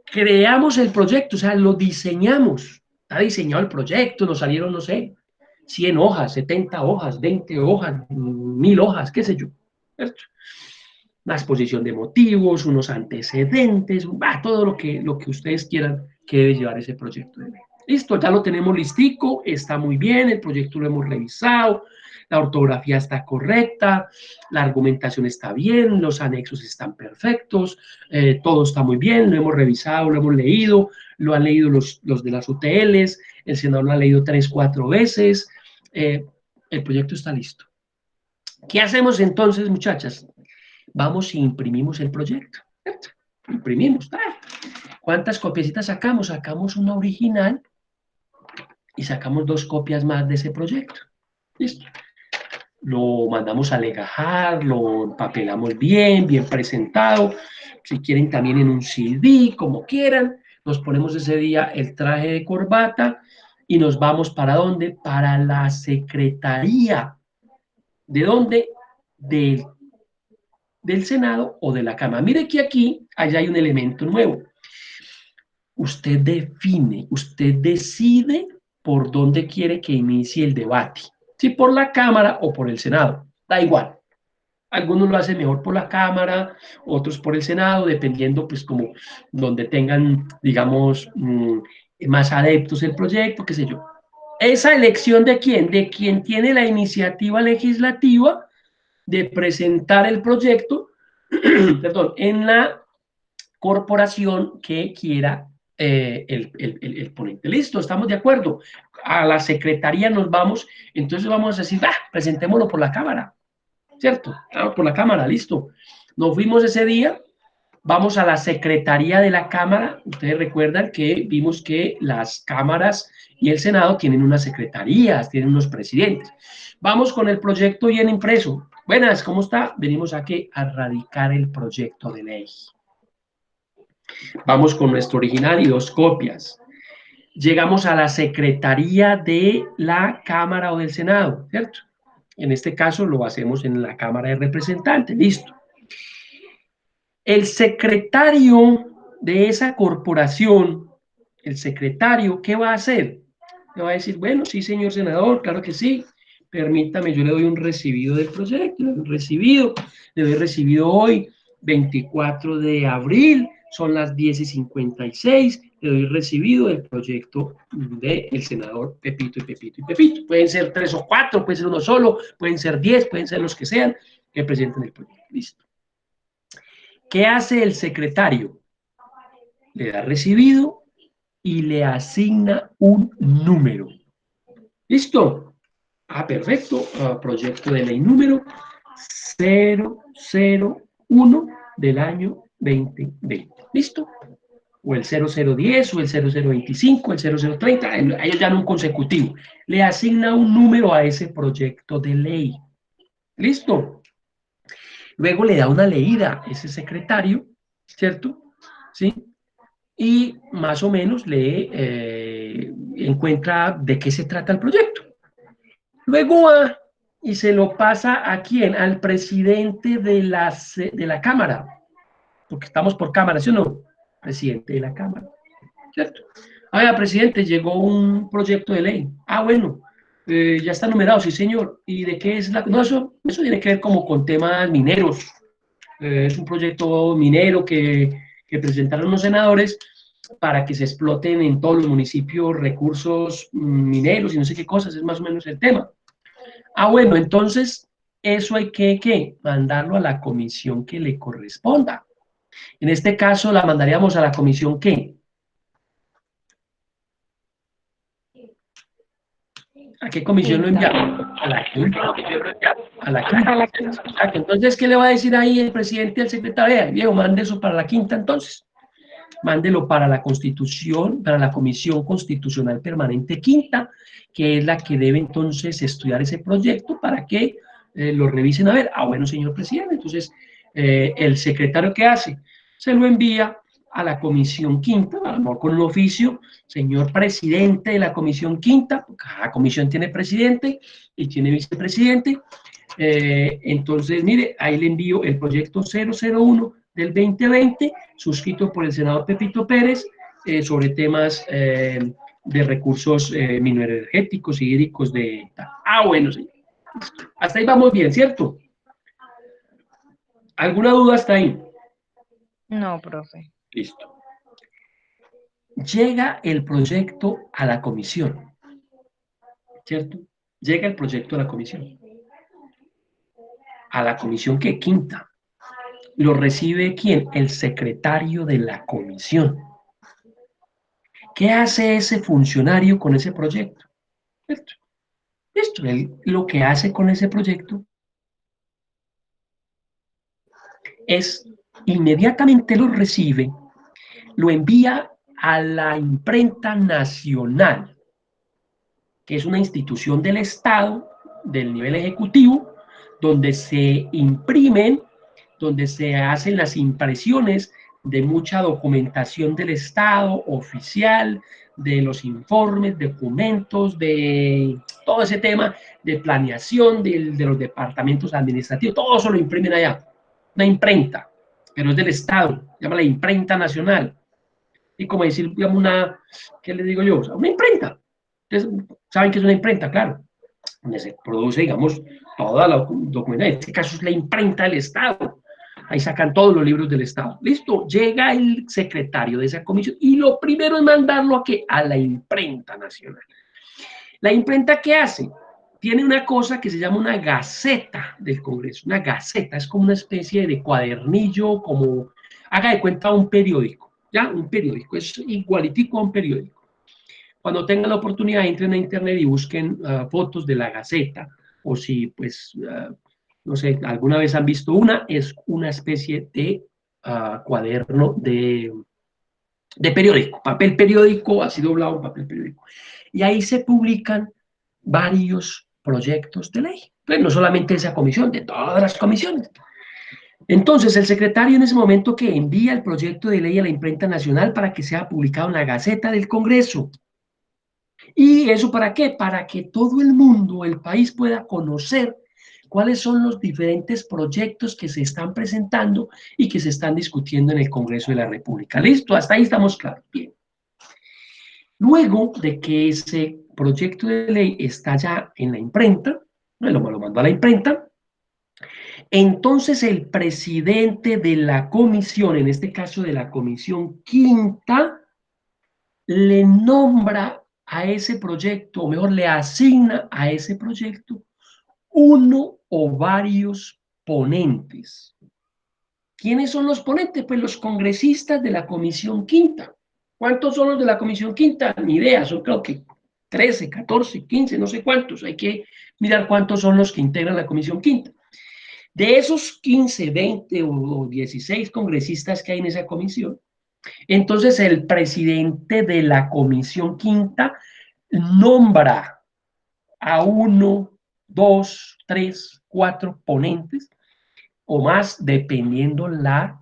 Creamos el proyecto, o sea, lo diseñamos. Está diseñado el proyecto, nos salieron, no sé, 100 hojas, 70 hojas, 20 hojas, 1000 hojas, qué sé yo. ¿Cierto? Una exposición de motivos, unos antecedentes, todo lo que ustedes quieran que debe llevar ese proyecto de ley. Listo, ya lo tenemos listico, está muy bien, el proyecto lo hemos revisado, la ortografía está correcta, la argumentación está bien, los anexos están perfectos, todo está muy bien, lo hemos revisado, lo hemos leído, lo han leído los de las UTLs, el senador lo ha leído 3, 4 veces, el proyecto está listo. ¿Qué hacemos entonces, muchachas? Vamos y imprimimos el proyecto, ¿cierto? Imprimimos, ¿cuántas copiecitas sacamos? Sacamos una original y sacamos 2 copias más de ese proyecto. Listo. Lo mandamos a legajar, lo empapelamos bien, bien presentado. Si quieren también en un CD, como quieran. Nos ponemos ese día el traje de corbata y nos vamos ¿para dónde? Para la secretaría. ¿De dónde? Del Senado o de la Cámara. Mire que aquí, allá hay un elemento nuevo. Usted define, usted decide por dónde quiere que inicie el debate. Si por la Cámara o por el Senado, da igual. Algunos lo hacen mejor por la Cámara, otros por el Senado, dependiendo pues como donde tengan, digamos, más adeptos el proyecto, qué sé yo. Esa elección de quién? De quien tiene la iniciativa legislativa de presentar el proyecto, perdón, en la corporación que quiera el ponente. Listo, estamos de acuerdo. A la secretaría nos vamos, entonces vamos a decir, presentémoslo por la Cámara, ¿cierto? Por la Cámara, listo. Nos fuimos ese día, vamos a la secretaría de la Cámara. Ustedes recuerdan que vimos que las cámaras y el Senado tienen unas secretarías, tienen unos presidentes. Vamos con el proyecto bien impreso. Buenas, ¿cómo está? Venimos aquí a radicar el proyecto de ley. Vamos con nuestro original y 2 copias. Llegamos a la secretaría de la Cámara o del Senado, ¿cierto? En este caso lo hacemos en la Cámara de Representantes, listo. El secretario de esa corporación, el secretario, ¿qué va a hacer? Le va a decir, bueno, sí, señor senador, claro que sí. Permítame, yo le doy un recibido del proyecto, le doy recibido hoy, 24 de abril, son las 10:56, le doy recibido del proyecto del senador Pepito y Pepito y Pepito. Pueden ser 3 o 4, puede ser uno solo, pueden ser 10, pueden ser los que sean que presenten el proyecto. Listo. ¿Qué hace el secretario? Le da recibido y le asigna un número. ¿Listo? Ah, perfecto. Proyecto de ley número 001 del año 2020. ¿Listo? O el 0010, o el 0025, el 0030, ellos ya en un consecutivo. Le asigna un número a ese proyecto de ley. ¿Listo? Luego le da una leída a ese secretario, ¿cierto? ¿Sí? Y más o menos le encuentra de qué se trata el proyecto. Luego va y se lo pasa ¿a quién? Al presidente de la Cámara, porque estamos por Cámara, ¿sí o no? Presidente de la Cámara, ¿cierto? Oiga, presidente, llegó un proyecto de ley. Ah, bueno, ya está numerado, sí, señor. ¿Y de qué es la...? No, eso tiene que ver como con temas mineros. Es un proyecto minero que presentaron los senadores para que se exploten en todos los municipios recursos mineros y no sé qué cosas, es más o menos el tema. Ah, bueno, entonces eso hay que mandarlo a la comisión que le corresponda. En este caso la mandaríamos a la comisión ¿qué? ¿A qué comisión lo Quinta. enviamos? A la quinta. A la quinta. A la quinta. Exacto. Entonces, ¿qué le va a decir ahí el presidente al secretario? Viejo, mande eso para la quinta entonces. Mándelo para la Constitución, para la Comisión Constitucional Permanente Quinta, que es la que debe entonces estudiar ese proyecto para que lo revisen a ver. Ah, bueno, señor presidente, entonces el secretario ¿qué hace? Se lo envía a la Comisión Quinta, a lo mejor con un oficio, señor presidente de la Comisión Quinta, cada comisión tiene presidente y tiene vicepresidente, entonces, mire, ahí le envío el proyecto 001 del 2020, suscrito por el senador Pepito Pérez, sobre temas de recursos mineroenergéticos y hídricos de... Ah, bueno, señor. Hasta ahí vamos bien, ¿cierto? ¿Alguna duda hasta ahí? No, profe. Listo. Llega el proyecto a la comisión, ¿cierto? Llega el proyecto a la comisión. ¿A la comisión qué? Quinta. ¿Lo recibe quién? El secretario de la comisión. ¿Qué hace ese funcionario con ese proyecto? Esto, él lo que hace con ese proyecto es inmediatamente lo recibe, lo envía a la imprenta nacional, que es una institución del Estado, del nivel ejecutivo, donde se imprimen, donde se hacen las impresiones de mucha documentación del Estado oficial, de los informes, documentos, de todo ese tema de planeación de los departamentos administrativos, todo eso lo imprimen allá, una imprenta, pero es del Estado, se llama la imprenta nacional. Y como decir, digamos, ¿qué les digo yo? Una imprenta. Entonces, ¿saben qué es una imprenta? Claro, donde se produce, digamos, toda la documentación. En este caso es la imprenta del Estado. Ahí sacan todos los libros del Estado. Listo, llega el secretario de esa comisión y lo primero es mandarlo a ¿qué? A la imprenta nacional. ¿La imprenta qué hace? Tiene una cosa que se llama una gaceta del Congreso. Una gaceta es como una especie de cuadernillo, como, haga de cuenta un periódico, ¿ya? Un periódico, es igualitico a un periódico. Cuando tengan la oportunidad, entren a internet y busquen fotos de la Gaceta, o si, pues, no sé, alguna vez han visto una, es una especie de cuaderno de periódico, papel periódico, así doblado, papel periódico. Y ahí se publican varios proyectos de ley. Pues no solamente esa comisión, de todas las comisiones. Entonces, el secretario en ese momento que envía el proyecto de ley a la imprenta nacional para que sea publicado en la Gaceta del Congreso. ¿Y eso para qué? Para que todo el mundo, el país, pueda conocer cuáles son los diferentes proyectos que se están presentando y que se están discutiendo en el Congreso de la República. ¿Listo? Hasta ahí estamos claros. Bien. Luego de que ese proyecto de ley está ya en la imprenta, lo mandó a la imprenta, entonces el presidente de la comisión, en este caso de la comisión quinta, le nombra a ese proyecto, o mejor, le asigna a ese proyecto uno o varios ponentes. ¿Quiénes son los ponentes? Pues los congresistas de la comisión quinta. ¿Cuántos son los de la comisión quinta? Ni idea, son creo que 13, 14, 15, no sé cuántos. Hay que mirar cuántos son los que integran la comisión quinta. De esos 15, 20 o 16 congresistas que hay en esa comisión, entonces el presidente de la comisión quinta nombra a 1, 2, 3, 4 ponentes o más, dependiendo la,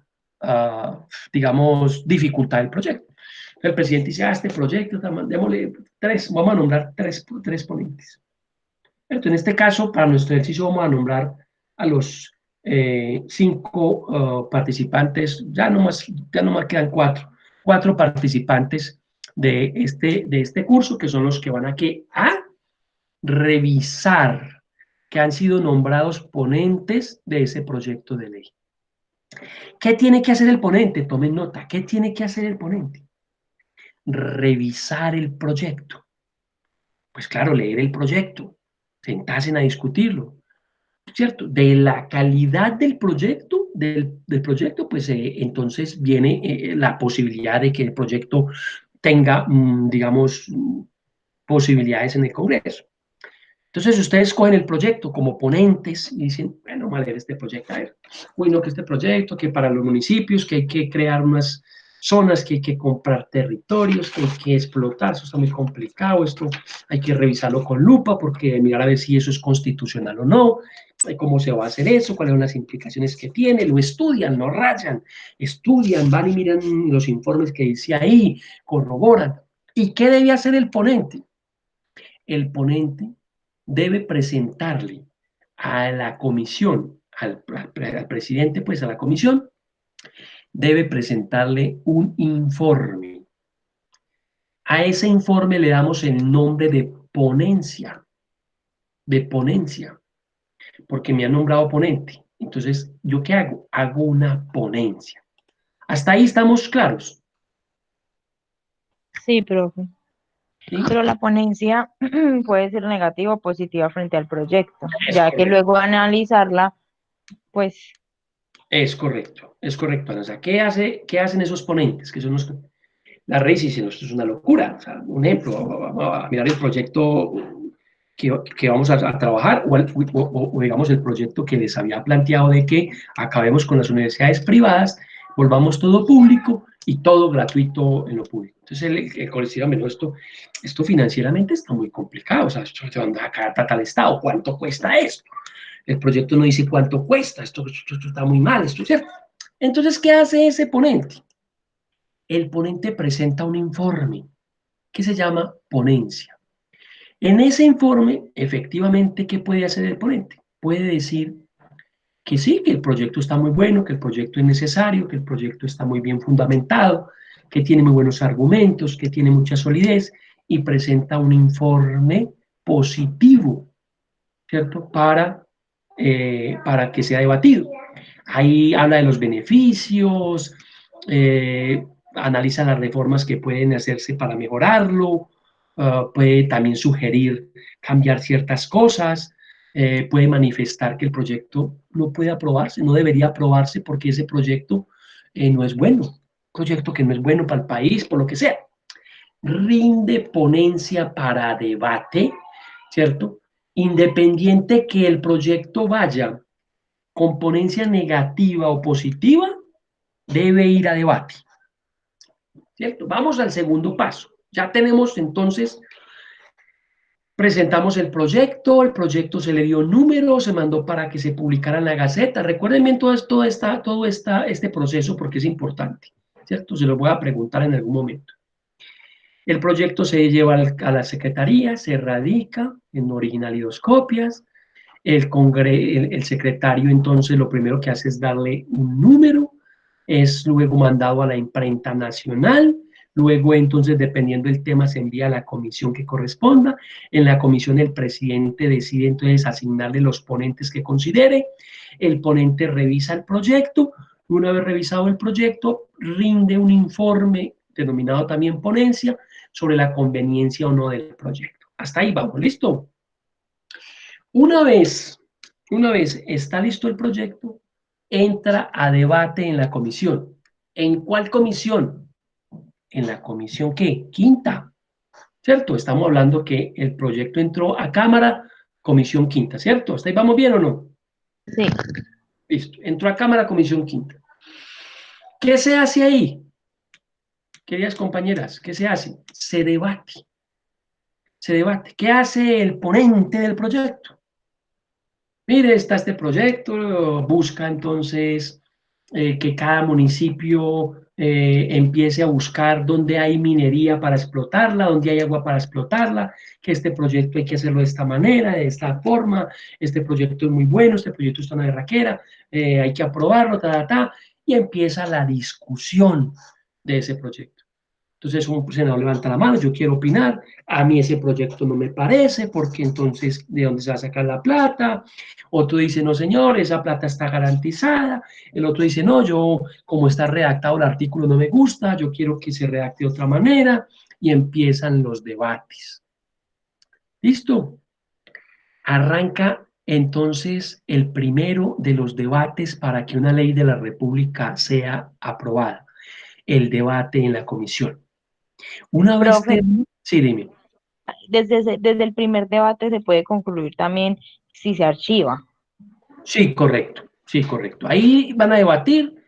digamos, dificultad del proyecto. El presidente dice, este proyecto, démosle 3, vamos a nombrar 3 ponentes. En este caso, para nuestro ejercicio, vamos a nombrar a los 5 participantes, ya no más quedan 4 participantes de este curso, que son los que van aquí a revisar que han sido nombrados ponentes de ese proyecto de ley. ¿Qué tiene que hacer el ponente? Tomen nota. ¿Qué tiene que hacer el ponente? Revisar el proyecto. Pues claro, leer el proyecto, sentarse a discutirlo, ¿cierto? De la calidad del proyecto, pues entonces viene la posibilidad de que el proyecto tenga, digamos, posibilidades en el Congreso. Entonces ustedes cogen el proyecto como ponentes y dicen, bueno, vamos a leer este proyecto, a ver, bueno, que este proyecto, que para los municipios, que hay que crear unas zonas, que hay que comprar territorios, que hay que explotar, eso está muy complicado, esto hay que revisarlo con lupa, porque mirar a ver si eso es constitucional o no, cómo se va a hacer eso, cuáles son las implicaciones que tiene, lo estudian, lo rayan, estudian, van y miran los informes que dice ahí, corroboran. ¿Y qué debe hacer el ponente? El ponente debe presentarle a la comisión, al presidente, pues a la comisión, debe presentarle un informe. A ese informe le damos el nombre de ponencia, porque me han nombrado ponente. Entonces, ¿yo qué hago? Hago una ponencia. ¿Hasta ahí estamos claros? Sí, profe. ¿Sí? Pero la ponencia puede ser negativa o positiva frente al proyecto, Es ya que correcto. luego de analizarla, pues Es correcto, O sea, ¿qué hacen esos ponentes? Que son los, la Rey dice, esto es una locura. O sea, un ejemplo, vamos a mirar el proyecto que vamos a trabajar o digamos el proyecto que les había planteado de que acabemos con las universidades privadas, volvamos todo público y todo gratuito en lo público. Entonces el colegio dice, esto financieramente está muy complicado, o sea, esto se va a caer al Estado, ¿cuánto cuesta esto? El proyecto no dice cuánto cuesta, esto está muy mal, esto es cierto. Entonces, ¿qué hace ese ponente? El ponente presenta un informe que se llama ponencia. En ese informe, efectivamente, ¿qué puede hacer el ponente? Puede decir que sí, que el proyecto está muy bueno, que el proyecto es necesario, que el proyecto está muy bien fundamentado, que tiene muy buenos argumentos, que tiene mucha solidez y presenta un informe positivo, ¿cierto? Para que sea debatido. Ahí habla de los beneficios, analiza las reformas que pueden hacerse para mejorarlo, puede también sugerir cambiar ciertas cosas, puede manifestar que el proyecto no puede aprobarse, no debería aprobarse porque ese proyecto no es bueno, un proyecto que no es bueno para el país, por lo que sea. Rinde ponencia para debate, ¿cierto? Independiente que el proyecto vaya con ponencia negativa o positiva, debe ir a debate. ¿Cierto? Vamos al segundo paso. Ya tenemos entonces, presentamos el proyecto se le dio número, se mandó para que se publicara en la Gaceta. Recuerden bien todo este proceso porque es importante, ¿cierto? Se lo voy a preguntar en algún momento. El proyecto se lleva a la secretaría, se radica en original y 2 copias. El secretario entonces lo primero que hace es darle un número, es luego mandado a la imprenta nacional, Luego, entonces, dependiendo del tema, se envía a la comisión que corresponda. En la comisión el presidente decide entonces asignarle los ponentes que considere. El ponente revisa el proyecto. Una vez revisado el proyecto, rinde un informe denominado también ponencia sobre la conveniencia o no del proyecto. Hasta ahí vamos, ¿listo? Una vez está listo el proyecto, entra a debate en la comisión. ¿En cuál comisión? En la comisión, ¿qué? Quinta, ¿cierto? Estamos hablando que el proyecto entró a Cámara, comisión quinta, ¿cierto? ¿Hasta ahí vamos bien o no? Sí. Listo, entró a Cámara, comisión quinta. ¿Qué se hace ahí? Queridas compañeras, ¿qué se hace? Se debate. Se debate. ¿Qué hace el ponente del proyecto? Mire, está este proyecto, busca entonces que cada municipio empiece a buscar dónde hay minería para explotarla, dónde hay agua para explotarla, que este proyecto hay que hacerlo de esta manera, de esta forma, este proyecto es muy bueno, este proyecto está en una berraquera, hay que aprobarlo, y empieza la discusión de ese proyecto. Entonces un senador levanta la mano, yo quiero opinar, a mí ese proyecto no me parece, porque entonces, ¿de dónde se va a sacar la plata? Otro dice, no señor, esa plata está garantizada. El otro dice, no, yo, como está redactado el artículo no me gusta, yo quiero que se redacte de otra manera, y empiezan los debates. ¿Listo? Arranca entonces el primero de los debates para que una ley de la República sea aprobada, el debate en la comisión. Una vez Profe, sí, dime. desde el primer debate se puede concluir también si se archiva. Sí, correcto, sí, correcto. Ahí van a debatir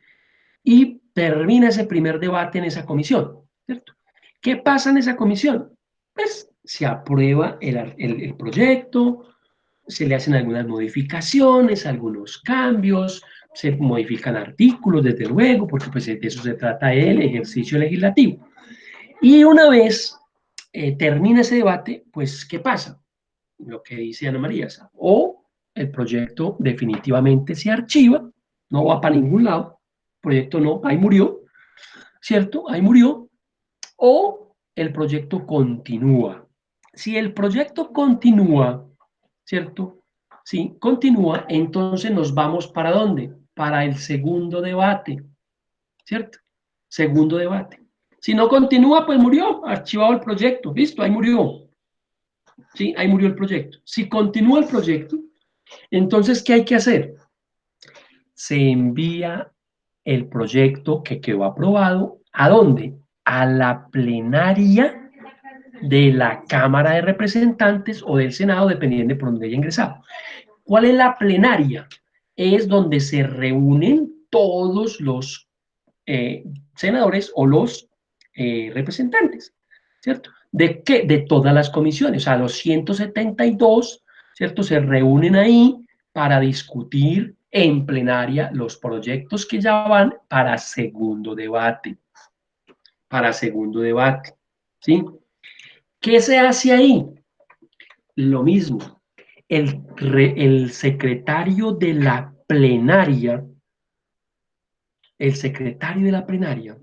y termina ese primer debate en esa comisión, ¿cierto? ¿Qué pasa en esa comisión? Pues se aprueba el proyecto, se le hacen algunas modificaciones, algunos cambios, se modifican artículos, desde luego, porque pues de eso se trata el ejercicio legislativo. Y una vez termina ese debate, pues, ¿qué pasa? Lo que dice Ana María, o el proyecto definitivamente se archiva, no va para ningún lado, el proyecto no, ahí murió, ¿cierto? Ahí murió, o el proyecto continúa. Si el proyecto continúa, ¿cierto? Si continúa, entonces nos vamos ¿para dónde? Para el segundo debate, ¿cierto? Segundo debate. Si no continúa, pues murió, archivado el proyecto, listo, ahí murió. ¿Sí? Ahí murió el proyecto. Si continúa el proyecto, entonces, ¿qué hay que hacer? Se envía el proyecto que quedó aprobado, ¿a dónde? A la plenaria de la Cámara de Representantes o del Senado, dependiendo de por dónde haya ingresado. ¿Cuál es la plenaria? Es donde se reúnen todos los senadores o los representantes, ¿cierto? ¿De qué? De todas las comisiones, o sea, los 172, ¿cierto? Se reúnen ahí para discutir en plenaria los proyectos que ya van para segundo debate, ¿sí? ¿Qué se hace ahí? Lo mismo, el secretario de la plenaria, el secretario de la plenaria,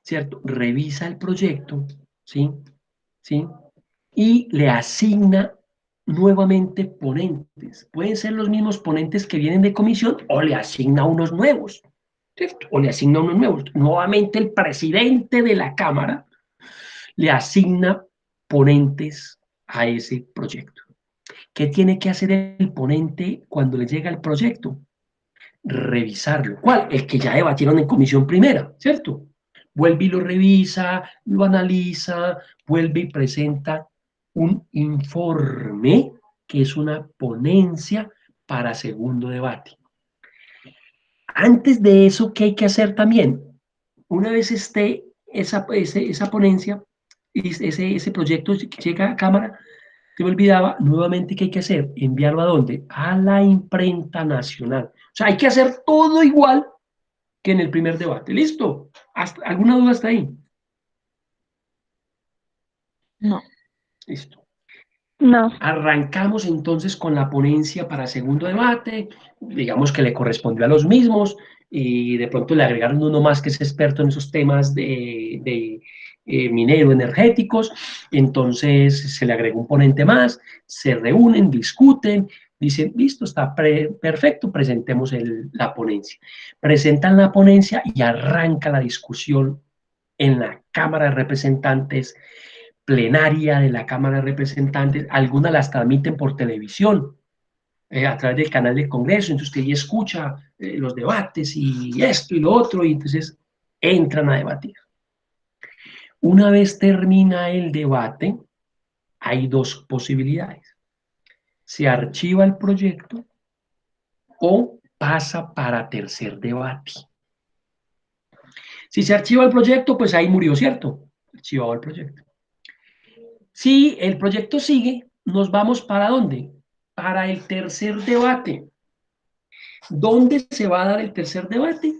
¿cierto? Revisa el proyecto, ¿sí? ¿Sí? Y le asigna nuevamente ponentes. Pueden ser los mismos ponentes que vienen de comisión o le asigna unos nuevos, ¿cierto? O le asigna unos nuevos. Nuevamente el presidente de la Cámara le asigna ponentes a ese proyecto. ¿Qué tiene que hacer el ponente cuando le llega el proyecto? Revisarlo. ¿Cuál? El que ya debatieron en comisión primera, ¿cierto? Vuelve y lo revisa, lo analiza, vuelve y presenta un informe que es una ponencia para segundo debate. Antes de eso, ¿qué hay que hacer también? Una vez esté esa ponencia, ese proyecto que llega a Cámara, se me olvidaba, nuevamente, ¿qué hay que hacer? ¿Enviarlo a dónde? A la imprenta nacional. O sea, hay que hacer todo igual que en el primer debate. ¿Listo? ¿Alguna duda hasta ahí? No. Listo. No. Arrancamos entonces con la ponencia para segundo debate, digamos que le correspondió a los mismos y de pronto le agregaron uno más que es experto en esos temas de minero energéticos, entonces se le agregó un ponente más, se reúnen, discuten, dicen, listo, está perfecto, presentemos la ponencia. Presentan la ponencia y arranca la discusión en la Cámara de Representantes, plenaria de la Cámara de Representantes, algunas las transmiten por televisión, a través del canal del Congreso, entonces usted ahí escucha los debates y esto y lo otro, y entonces entran a debatir. Una vez termina el debate, hay dos posibilidades. Se archiva el proyecto o pasa para tercer debate. Si se archiva el proyecto, pues ahí murió, ¿cierto? Archivado el proyecto. Si el proyecto sigue, nos vamos ¿para dónde? Para el tercer debate. ¿Dónde se va a dar el tercer debate?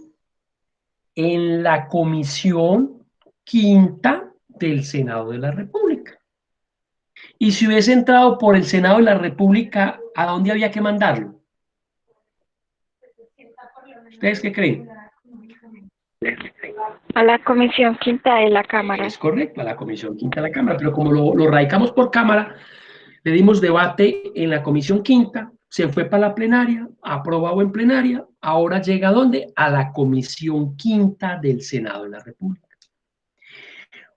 En la Comisión Quinta del Senado de la República. Y si hubiese entrado por el Senado de la República, ¿a dónde había que mandarlo? ¿Ustedes qué creen? A la Comisión Quinta de la Cámara. Es correcto, a la Comisión Quinta de la Cámara, pero como lo radicamos por Cámara, le dimos debate en la Comisión Quinta, se fue para la plenaria, aprobado en plenaria, ahora llega ¿a dónde? A la Comisión Quinta del Senado de la República.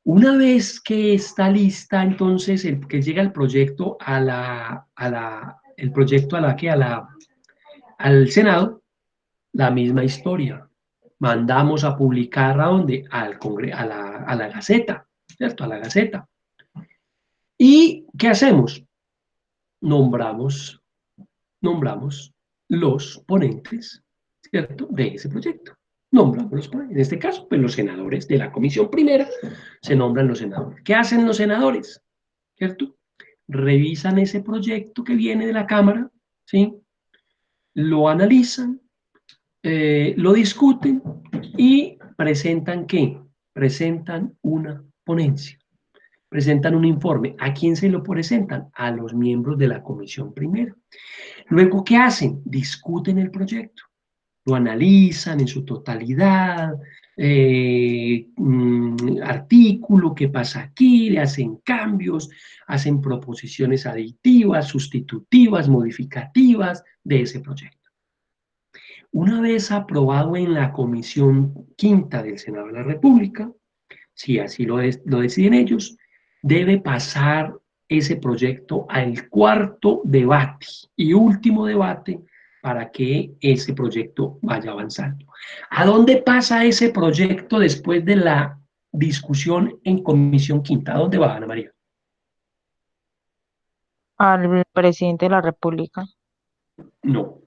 Una vez que está lista, entonces, que llega el proyecto al Senado, la misma historia. Mandamos a publicar ¿a dónde? A la Gaceta, ¿cierto? A la Gaceta. ¿Y qué hacemos? Nombramos los ponentes, ¿cierto? De ese proyecto. Nombramos los ponentes. En este caso, pues los senadores de la comisión primera se nombran los senadores. ¿Qué hacen los senadores? ¿Cierto? Revisan ese proyecto que viene de la Cámara, ¿sí? Lo analizan, lo discuten y presentan ¿qué? Presentan una ponencia, presentan un informe. ¿A quién se lo presentan? A los miembros de la comisión primera. Luego, ¿qué hacen? Discuten el proyecto, lo analizan en su totalidad, artículo, qué pasa aquí, le hacen cambios, hacen proposiciones aditivas, sustitutivas, modificativas de ese proyecto. Una vez aprobado en la Comisión Quinta del Senado de la República, si así lo deciden ellos, debe pasar ese proyecto al cuarto debate y último debate para que ese proyecto vaya avanzando. ¿A dónde pasa ese proyecto después de la discusión en Comisión Quinta? ¿A dónde va, Ana María? Al presidente de la República. No.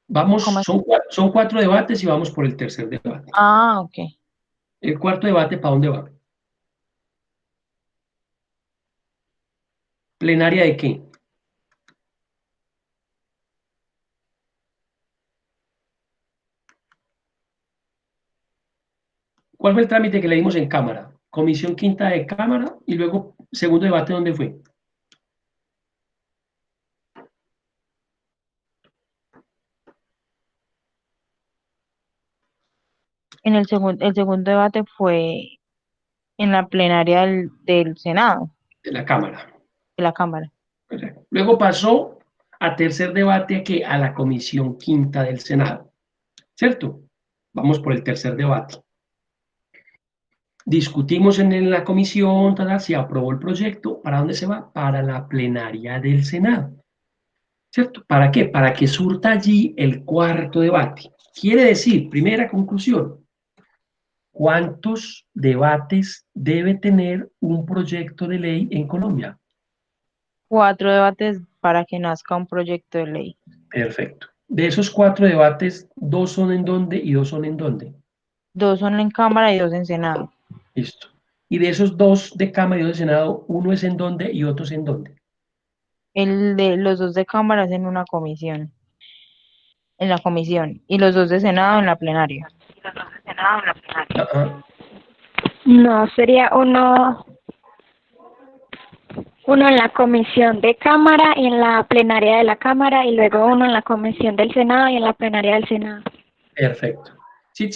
Vamos, ¿Cómo es? son cuatro debates y vamos por el tercer debate. Ah, ok. ¿El cuarto debate para dónde va? ¿Plenaria de qué? ¿Cuál fue el trámite que le dimos en Cámara? Comisión Quinta de Cámara y luego segundo debate, ¿dónde fue? El segundo debate fue en la plenaria del Senado, De la Cámara. de la Cámara. Luego pasó a tercer debate que a la Comisión Quinta del Senado, ¿cierto? Vamos por el tercer debate. Discutimos en la comisión, se aprobó el proyecto. ¿Para dónde se va? Para la plenaria del Senado, ¿cierto? ¿Para qué? Para que surta allí el cuarto debate. Quiere decir, primera conclusión, ¿cuántos debates debe tener un proyecto de ley en Colombia? 4 debates para que nazca un proyecto de ley. Perfecto. De esos 4 debates, 2 son en dónde y 2 son en dónde. 2 son en Cámara y 2 en Senado. Listo. Y de esos 2 de Cámara y 2 de Senado, uno es en dónde y otro es en dónde. Los 2 de Cámara es en una comisión, en la comisión, y los 2 de Senado en la plenaria. Ajá. No, sería uno Uno en la comisión de Cámara y en la plenaria de la Cámara, y luego uno en la comisión del Senado y en la plenaria del Senado. Perfecto. Sí,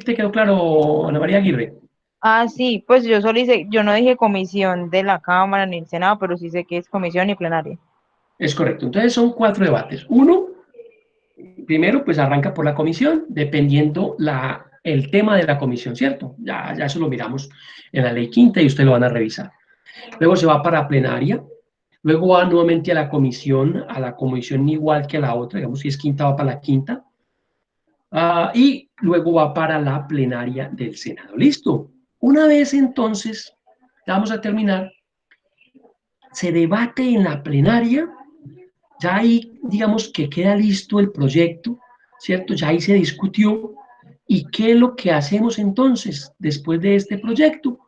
te quedó claro, Ana María Aguirre. Ah, sí, pues yo solo hice, yo no dije comisión de la Cámara ni el Senado, pero sí sé que es comisión y plenaria. Es correcto. Entonces son 4 debates. Uno, primero, pues arranca por la comisión, dependiendo el tema de la comisión, ¿cierto? Ya eso lo miramos en la ley quinta y ustedes lo van a revisar. Luego se va para plenaria, luego va nuevamente a la comisión igual que a la otra, digamos, si es quinta va para la quinta, y luego va para la plenaria del Senado. Listo. Una vez entonces, vamos a terminar, se debate en la plenaria, ya ahí digamos que queda listo el proyecto, ¿cierto? Ya ahí se discutió. ¿Y qué es lo que hacemos entonces después de este proyecto?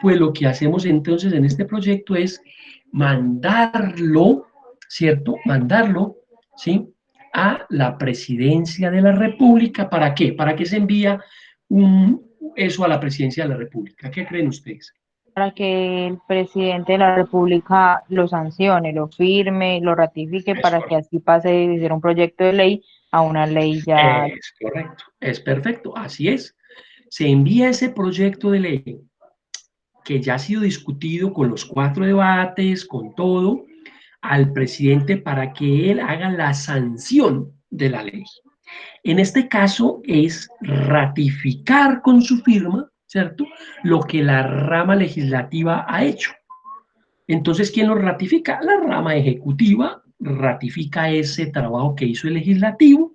Pues lo que hacemos entonces en este proyecto es mandarlo, ¿cierto? Mandarlo, ¿sí? A la presidencia de la República. ¿Para qué? ¿Para qué se envía eso a la presidencia de la República? ¿Qué creen ustedes? Para que el presidente de la República lo sancione, lo firme, lo ratifique, Es para que correcto. así pase de ser un proyecto de ley a una ley ya. Es correcto, es perfecto, así es. Se envía ese proyecto de ley que ya ha sido discutido con los 4 debates, con todo, al presidente para que él haga la sanción de la ley. En este caso es ratificar con su firma, ¿cierto? Lo que la rama legislativa ha hecho. Entonces, ¿quién lo ratifica? La rama ejecutiva ratifica ese trabajo que hizo el legislativo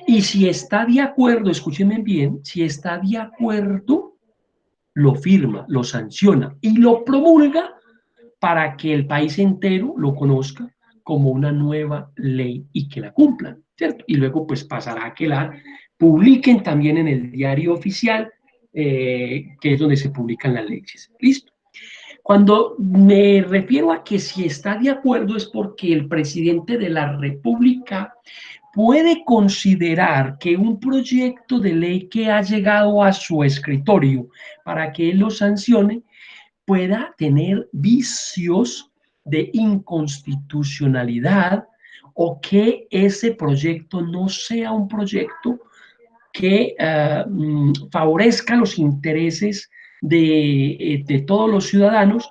y si está de acuerdo, escúchenme bien, si está de acuerdo, lo firma, lo sanciona y lo promulga para que el país entero lo conozca como una nueva ley y que la cumplan, ¿cierto? Y luego pues pasará a que la publiquen también en el diario oficial, que es donde se publican las leyes. ¿Listo? Cuando me refiero a que si está de acuerdo es porque el presidente de la República puede considerar que un proyecto de ley que ha llegado a su escritorio para que él lo sancione pueda tener vicios de inconstitucionalidad o que ese proyecto no sea un proyecto que favorezca los intereses de todos los ciudadanos,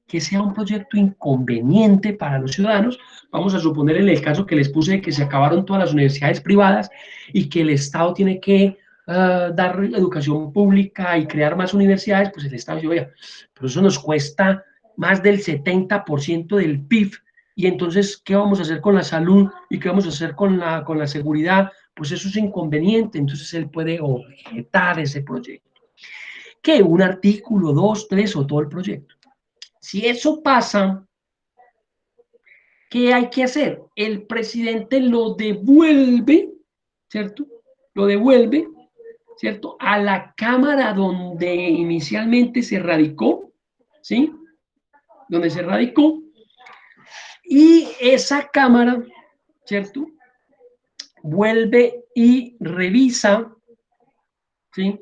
que sea un proyecto inconveniente para los ciudadanos. Vamos a suponer en el caso que les puse que se acabaron todas las universidades privadas y que el Estado tiene que dar educación pública y crear más universidades, pues el Estado dice, oye, pero eso nos cuesta más del 70% del PIB, y entonces, ¿qué vamos a hacer con la salud y qué vamos a hacer con la seguridad? Pues eso es inconveniente, entonces él puede objetar ese proyecto. ¿Qué? Un artículo, dos, tres o todo el proyecto. Si eso pasa, ¿qué hay que hacer? El presidente lo devuelve, ¿cierto? Lo devuelve, ¿cierto? A la Cámara donde inicialmente se radicó, ¿sí? Donde se radicó, y esa Cámara, ¿cierto? Vuelve y revisa, ¿sí?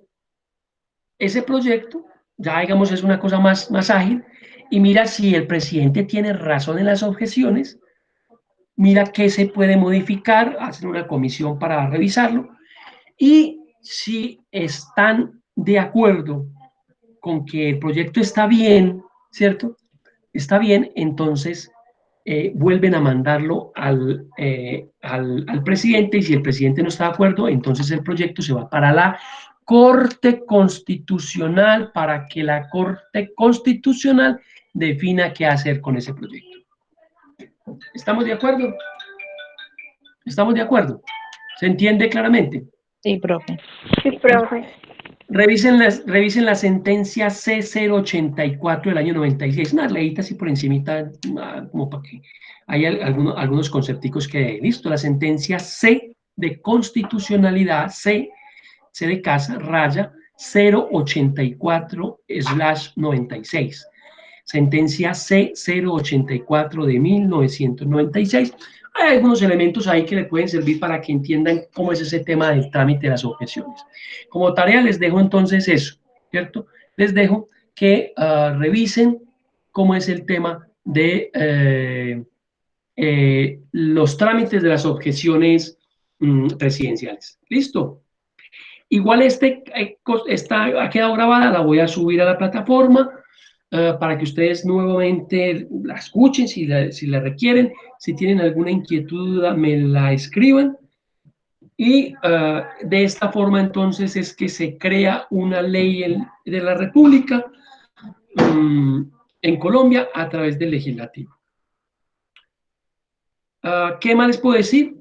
Ese proyecto, ya digamos, es una cosa más ágil, y mira si el presidente tiene razón en las objeciones, mira qué se puede modificar, hacen una comisión para revisarlo, y si están de acuerdo con que el proyecto está bien, ¿cierto? Está bien, entonces vuelven a mandarlo al presidente, y si el presidente no está de acuerdo, entonces el proyecto se va para la Corte Constitucional para que la Corte Constitucional defina qué hacer con ese proyecto. ¿Estamos de acuerdo? ¿Estamos de acuerdo? ¿Se entiende claramente? Sí, profe. Sí, profe. Revisen la sentencia C084 del año 96, una leída así por encimita, como para que hay algunos concepticos que, listo, la sentencia C de constitucionalidad, C de casa, raya 084/96. Sentencia C084 de 1996. Hay algunos elementos ahí que le pueden servir para que entiendan cómo es ese tema del trámite de las objeciones. Como tarea les dejo entonces eso, ¿cierto? Les dejo que revisen cómo es el tema de los trámites de las objeciones presidenciales. ¿Listo? Igual ha quedado grabada, la voy a subir a la plataforma para que ustedes nuevamente la escuchen si la requieren. Si tienen alguna inquietud, me la escriban. Y de esta forma entonces es que se crea una ley de la República en Colombia a través del legislativo. ¿Qué más les puedo decir?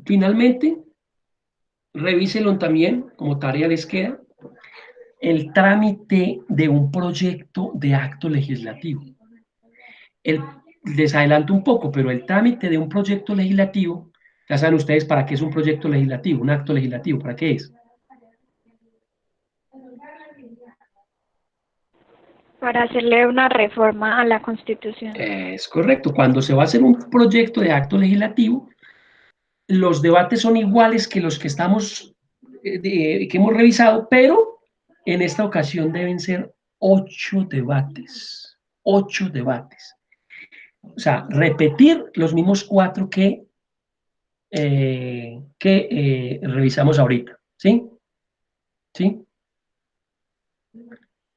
Finalmente, revísenlo también, como tarea les queda, el trámite de un proyecto de acto legislativo. Les adelanto un poco, pero el trámite de un proyecto legislativo, ya saben ustedes para qué es un proyecto legislativo, un acto legislativo, ¿para qué es? Para hacerle una reforma a la Constitución. Es correcto. Cuando se va a hacer un proyecto de acto legislativo, los debates son iguales que los que que hemos revisado, pero en esta ocasión deben ser 8 debates. 8 debates. O sea, repetir los mismos 4 que revisamos ahorita. ¿Sí? ¿Sí?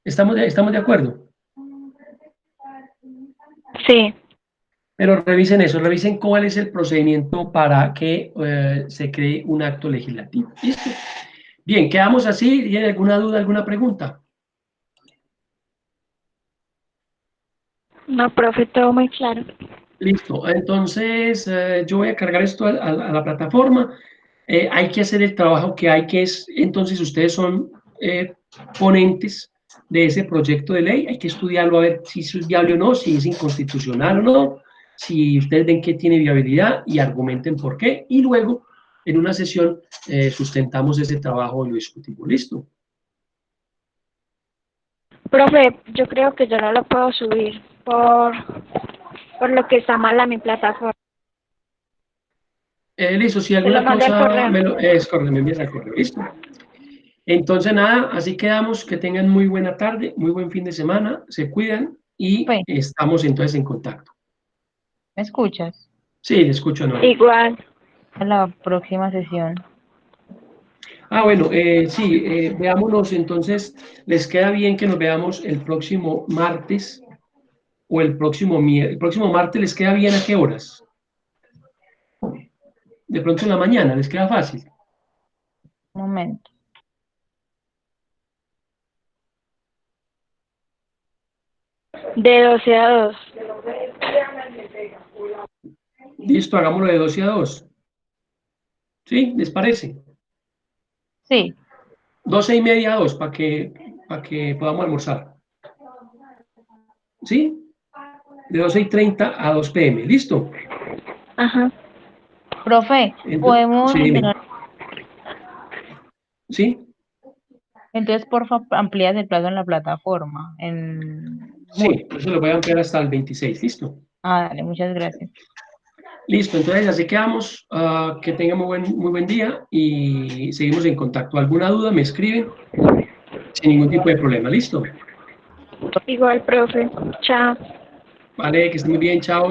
¿Estamos de acuerdo? Sí. Pero revisen eso, revisen cuál es el procedimiento para que se cree un acto legislativo. ¿Listo? Bien, quedamos así. ¿Tienen alguna duda, alguna pregunta? No, profe, todo muy claro. Listo. Entonces, yo voy a cargar esto a la plataforma. Hay que hacer el trabajo que hay, que es, entonces ustedes son ponentes de ese proyecto de ley. Hay que estudiarlo a ver si es viable o no, si es inconstitucional o no, si ustedes ven que tiene viabilidad y argumenten por qué. Y luego, en una sesión, sustentamos ese trabajo y lo discutimos. ¿Listo? Profe, yo creo que yo no lo puedo subir por lo que está mal a mi plataforma. Listo, si Se lo alguna mandé al cosa, correo. me envías al correo. ¿Listo? Entonces, nada, así quedamos. Que tengan muy buena tarde, muy buen fin de semana, se cuidan y Pues, estamos entonces en contacto. ¿me escuchas? Sí, le escucho, ¿no? Igual. A la próxima sesión. Bueno, sí, veámonos entonces. ¿Les queda bien que nos veamos el próximo martes o el próximo martes? ¿Les queda bien a qué horas? De pronto en la mañana, ¿les queda fácil? Un momento. De 12 a 2. Listo, hagámoslo de 12 a 2. ¿Sí? ¿Les parece? Sí, 12:30 a 2 para que podamos almorzar. ¿Sí? De 12:30 a 2 p.m. ¿Listo? Ajá. profe, podemos Sí, dime. tener, ¿Sí? entonces porfa amplías el plazo en la plataforma. Sí, eso lo voy a ampliar hasta el 26. ¿Listo? Dale, muchas gracias. Listo, entonces así quedamos. Que tengan muy buen día y seguimos en contacto. ¿Alguna duda? Me escriben sin ningún tipo de problema. ¿Listo? Igual, profe. Chao. Vale, que estén muy bien. Chao.